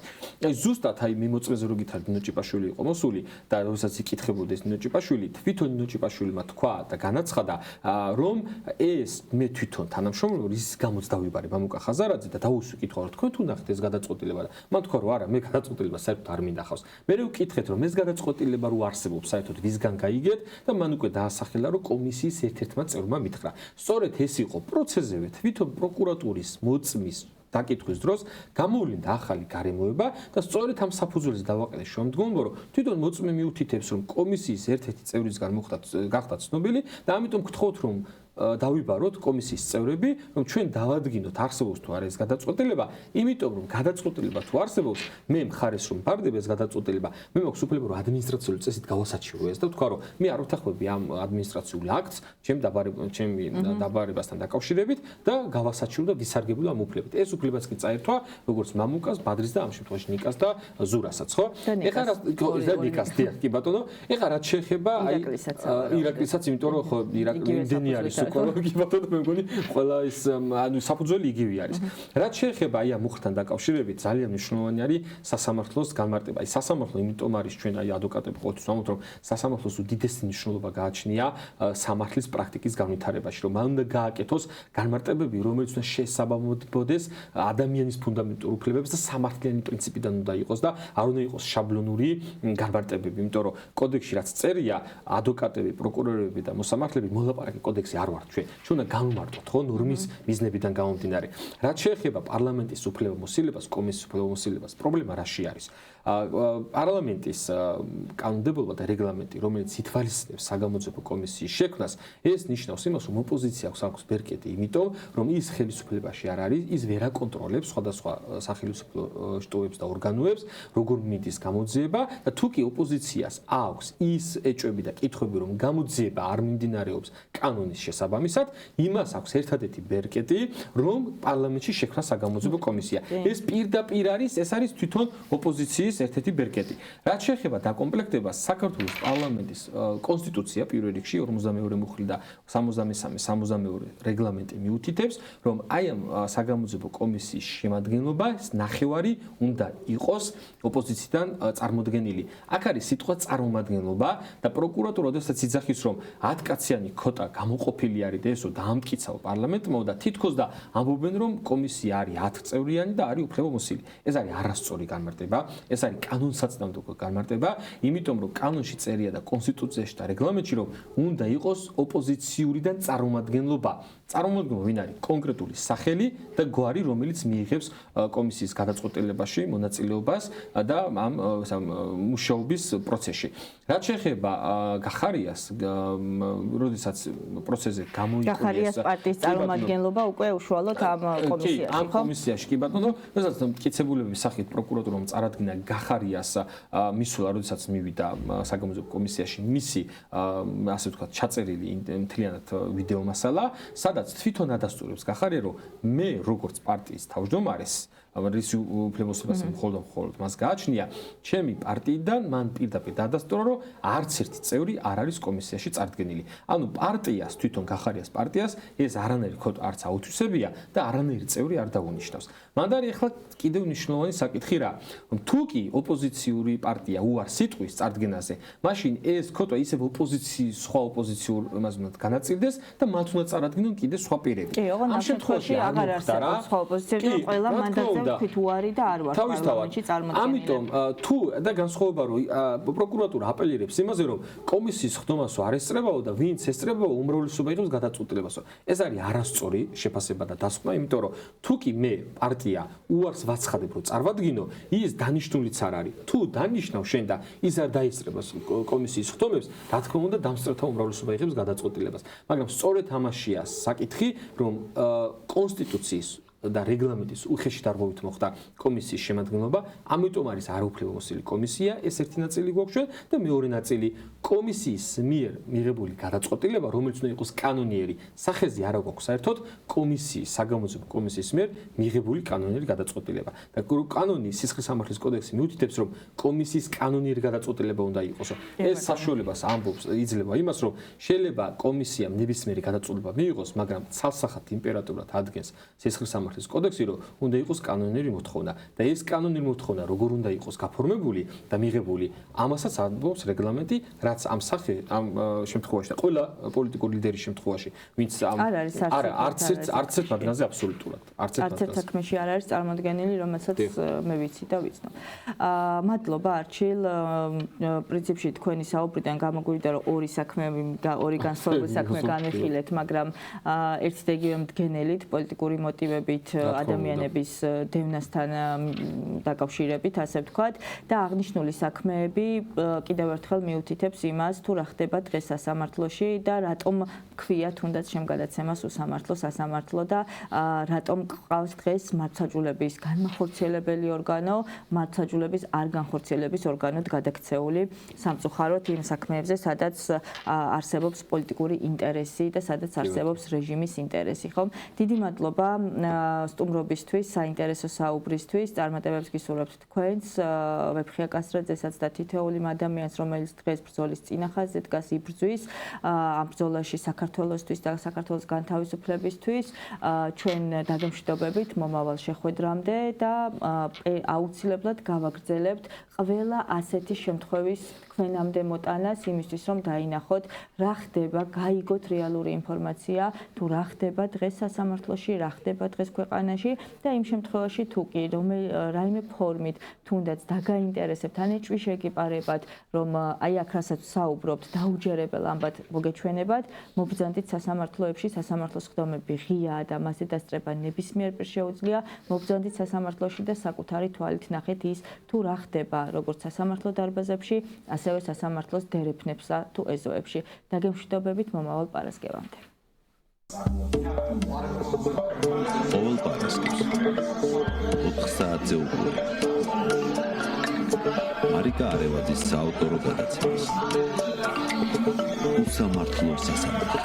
აი ზუსტად აი მიმოწმეზე რო გითხრათ ნინო ჭიპაშვილი იყო მოსული და როდესაც იკითხებოდა ეს ნინო ჭიპაშვილი, თვითონ ნინო ჭიპაშვილმა თქვა და განაცხადა, რომ ეს მე თვითონ თანამშრომლობ ის გამოც დავიბარე მამუკა ხაზარაძე და დაუსვი კითხვა რომ თქვენ თუ ნახეთ ეს გადაწყვეტილება და მან თქვა რომ არა მე გადაწყვეტილება საერთოდ არ მინახავს. მე რო ვკითხეთ რომ ეს გადაწყვეტილება რო არსებობს საერთოდ ვისგან გაიგეთ და მან უკვე დაასახელა რომ კომისიის ერთ-ერთმა წევრმა მითხრა. სწორედ ეს იყო პროცესზე თვითონ პროკურატურის მოწმის დაკითხვის დროს გამოვლინდა ახალი გარემოება და სწორედ ამ საფუძველზე დავაყენე შემდგომლობა რომ თვითონ მოწმე მიუთითებს რომ კომისიის ერთ-ერთი წევრისგან გახდა ცნობილი და ამიტომ გთხოვთ რომ დავიბაროთ კომისიის წევრები, რომ ჩვენ დავადგინოთ არსებობს თუ არა ეს გადაწყვეტილება, იმიტომ რომ გადაწყვეტილება თუ არსებობს, მე მხარეს რომ ბარდება ეს გადაწყვეტილება, მე მაქვს უფლება რომ ადმინისტრაციული წესით გავასაჩირო ეს და ვთქვა რომ მე არ ვთანხმები ამ ადმინისტრაციულ აქტს, ჩემი დაბარებასთან დაკავშირებით და გავასაჩირო და ვისარგებლო ამ უფლებით. ეს უფლებაც კი წაერთვა როგორც მამუკას, ბადრის და ამ შემთხვევაში ნიკას და ზურასაც, ხო? ეხლა რა ნიკას კი ბატონო, ეხლა რაც შეეხება აი ირაკლისაც, იმიტომ რომ ხო ირაკლი იმდენი არის კოლოგი ბატონო მე მგონი ყველა ის ანუ საფუძველი იგივე არის. რაც შეეხება აი ამ მუხლთან დაკავშირებით ძალიან მნიშვნელოვანი არის სასამართლოს განმარტება. აი სასამართლო იმიტომ არის ჩვენ აი ადვოკატები ყოველთვის ვამბობთ რომ სასამართლოს უდიდესი მნიშვნელობა გააჩნია სამართლის პრაქტიკის განვითარებაში, რომ მან უნდა გააკეთოს განმარტებები, რომელიც უნდა შესაბამებოდეს ადამიანის ფუნდამენტურ უფლებებს და სამართლიანი პრინციპიდან უნდა იყოს და არ უნდა იყოს შაბლონური განმარტებები, იმიტომ რომ კოდექსში რაც წერია ადვოკატები, პროკურორები და მოსამართლეები მოლაპარაკე კოდექსი არ ვართ ჩვენ უნდა განვმარტოთ ხო ნორმის მიზნებიდან გამომდინარე. რაც შეეხება პარლამენტის უფლებამოსილებას, კომისიის უფლებამოსილებას, პრობლემა რაში არის? პარლამენტის კანონმდებლობა და რეგლამენტი, რომელიც ითვალისწინებს საგამოძიებო კომისიის შექმნას, ეს ნიშნავს იმას, რომ ოპოზიციას აქვს ბერკეტი, იმიტომ რომ ის ხელისუფლებაში არ არის, ის ვერ აკონტროლებს სხვადასხვა სახელმწიფო შტოებს და ორგანოებს, როგორ მიდის გამოძიება და თუ კი ოპოზიციას აქვს ის ეჭვები და კითხვები, რომ გამოძიება არ მიმდინარეობს კანონის შესაბამისად, იმას აქვს ერთადერთი ბერკეტი, რომ პარლამენტში შექმნა საგამოძიებო კომისია. ეს პირდაპირ არის, ეს არის თვითონ ოპოზიციის ერთ-ერთი ბერკეტი. რაც შეეხება დაკომპლექტებას, საქართველოს პარლამენტის კონსტიტუცია პირველ რიგში 52 მუხლი და 63-62 რეგლამენტი მიუთითებს, რომ აი ამ საგამოძიებო კომისიის შემადგენლობა ნახევარი უნდა იყოს ოპოზიციიდან წარმოდგენილი. აქ არის სიტყვა წარმომადგენლობა და პროკურატურა როდესაც იძახის, რომ 10 კაციანი ქოტა გამოყოფილი არის და ესო დაამტკიცაო პარლამენტმა და თითქოს და ამბობენ, რომ კომისია არის 10 წევრიანი და არის უფლებამოსილი. ეს არის არასწორი განმარტება. ეს არის კანონსაწინააღმდეგო განმარტება, იმიტომ რომ კანონში წერია და კონსტიტუციაში და რეგლამენტში რომ უნდა იყოს ოპოზიციურიდან წარმომადგენლობა. წარმომადგენლობა ვინ არის? კონკრეტული სახელი და გვარი, რომელიც მიიღებს კომისიის გადაწყვეტილებაში მონაწილეობას და ამ მუშაობის პროცესში. რაც შეეხება გახარიას, როდესაც პროცესზე გამოიყენეს გახარიას პარტიის წარმომადგენლობა უკვე უშუალოდ ამ კომისიაში, ამ კომისიაში კი ბატონო, როდესაც მტკიცებულების სახით პროკურატურამ წარადგინა გახარიას მისვლა, როდესაც მივიდა საგამოძიებო კომისიაში მისი ასე ვთქვათ ჩაწერილი მთლიანად ვიდეო მასალა, სადაც თვითონ ადასტურებს გახარია, რომ მე როგორც პარტიის თავმჯდომარეს რის უფლებოსებას მხოლოდ მას გააჩნია, ჩემი პარტიიდან მან პირდაპირ დადასტურა, რომ არც ერთი წევრი არ არის კომისიაში წარდგენილი. ანუ პარტიას თვითონ გახარიას პარტიას ეს არანაირი კოდ არც აუთვისებია და არანაირი წევრი არ დაუნიშნავს. მანდარი ახლა კიდევ მნიშვნელოვანი საკითხი რა, რომ თუ კი ოპოზიციური პარტია უარ სიტყვის წარდგენაზე, მაშინ ეს კოტა ისევ სხვა ოპოზიციურ იმას უნდა განაწილდეს და მათ უნდა წარადგინონ კიდე სხვა პირები. ამ შემთხვევაში აღარ არსებობს სხვა ოპოზიციური და ყველა მანდატზე ვთქვით უარი და არ ვარ პარლამენტში წარმოდგენილი. ამიტომ თუ და განსხვავება რომ პროკურატურა აპელირებს იმაზე რომ კომისიის ხდომასო არ ესწრებაო და ვინც ესწრებაო უმრავლესობა იღებს გადაწყვეტილებასო. ეს არის არასწორი შეფასება და დასკვნა, იმიტომ რომ თუ კი მე პარტია უარს ვაცხადებ რომ წარვადგინო, ის დანიშნულიც არ არის. თუ დანიშნავ შენ და ის არ დაესწრებას კომისიის ხდომებს, რა თქმა უნდა დამსწრეთა უმრავლესობა იღებს გადაწყვეტილებას. მაგრამ სწორედ ამაშია საკითხი, რომ კონსტიტუციის და რეგლამენტის უხეში დარღვევით მოხდა კომისიის შემადგენლობა, ამიტომ არის არაუფლებამოსილი კომისია, ეს ერთი ნაწილი გვაქვს და მეორე ნაწილი კომისიის მიერ მიღებული გადაწყვეტილება, რომელიც უნდა იყოს კანონიერი, სახეზე არა გვაქვს საერთოდ კომისიის, საგამოძიებო კომისიის მიერ მიღებული კანონიერი გადაწყვეტილება. და კანონი სისხლის სამართლის კოდექსი მიუთითებს, რომ კომისიის კანონიერი გადაწყვეტილება უნდა იყოს. ეს საშუალებას ამბობს, იძლევა იმას, რომ შეიძლება კომისიამ ნებისმიერი გადაწყვეტილება მიიღოს, მაგრამ ცალსახად იმპერატორად ადგენს სისხლის სამართლის კოდექსი, რომ უნდა იყოს კანონიერი მოთხოვნა და ეს კანონიერი მოთხოვნა როგორ უნდა იყოს გაფორმებული და მიღებული, ამასაც ამბობს რეგლამენტი, რაც ამ შემთხვევაში და ყველა პოლიტიკური ლიდერის შემთხვევაში, ვინც არც ერთ მათგანზე აბსოლუტურად არც ერთ საქმეში არ არის წარმოდგენილი, რომელსაც მე ვიცი და ვიცნობ. მადლობა არჩილ, პრინციპში თქვენი საუბრიდან გამოგვივიდა, რომ ორი განსხვავებული საქმე განვიხილეთ, მაგრამ ერთ და იგივე მდგენელით, პოლიტიკური მოტივებით ადამიანების დევნასთან დაკავშირებით, ასე ვთქვათ, და აღნიშნული საქმეები კიდევ ერთხელ მიუთითებს იმას, თუ რა ხდება დღეს სასამართლოში და რატომ ქვია თუნდაც შემგადაცემას უსამართლო სასამართლო და რატომ ყავს დღეს მართლმსაჯულების განმახორციელებელი ორგანო, მართლმსაჯულების არ განხორციელების ორგანოდ გადაქცეული სამწუხაროდ იმ საქმეებზე, სადაც არსებობს პოლიტიკური ინტერესი და სადაც არსებობს რეჟიმის ინტერესი, ხო? დიდი მადლობა სტუმრობისთვის, საინტერესო საუბრისთვის, წარმატებებს გისურვებთ თქვენს, ვეფხია კასრაძესაც და თითოეული ადამიანს, რომელიც დღეს ბრძოლის წინახაზზე დგას, იბრძვის ამ ბრძოლაში საქართველოსთვის და საქართველოს განთავისუფლებისთვის, ჩვენ დაგემშვიდობებით მომავალ შეხვედრამდე და აუცილებლად გავაგრძელებთ ყველა ასეთი შემთხვევის თქვენამდე მოტანას იმისთვის, რომ დაინახოთ რა ხდება, გაიგოთ რეალური ინფორმაცია, თუ რა ხდება დღეს სასამართლოში, რა ხდება დღეს ქვეყანაში და იმ შემთხვევაში თუ კი რაიმე ფორმით თუნდაც დაგაინტერესებთ, ან ეჭვი შეგიპარებათ, რომ აი აქ რასაც საუბრობთ, დაუჯერებელ ამბად მოგეჩვენებათ, მობრძანდით სასამართლოებში, სასამართლოს ხდომები ღიაა და მასზე დასწრება ნებისმიერ პირს შეუძლია, მობრძანდით სასამართლოში და საკუთარი თვალით ნახეთ ის, თუ რა ხდება, როგორც სასამართლო დარბაზებში, ასევე სასამართლოს დერეფნებსა თუ ეზოებში. დაგემშვიდობებით მომავალ პარასკევამდე. ყოველ პარასკევს 4 საათზე უყურებთ მარიკა არევაძის საავტორო გადაცემას უსამართლო სასამართლო.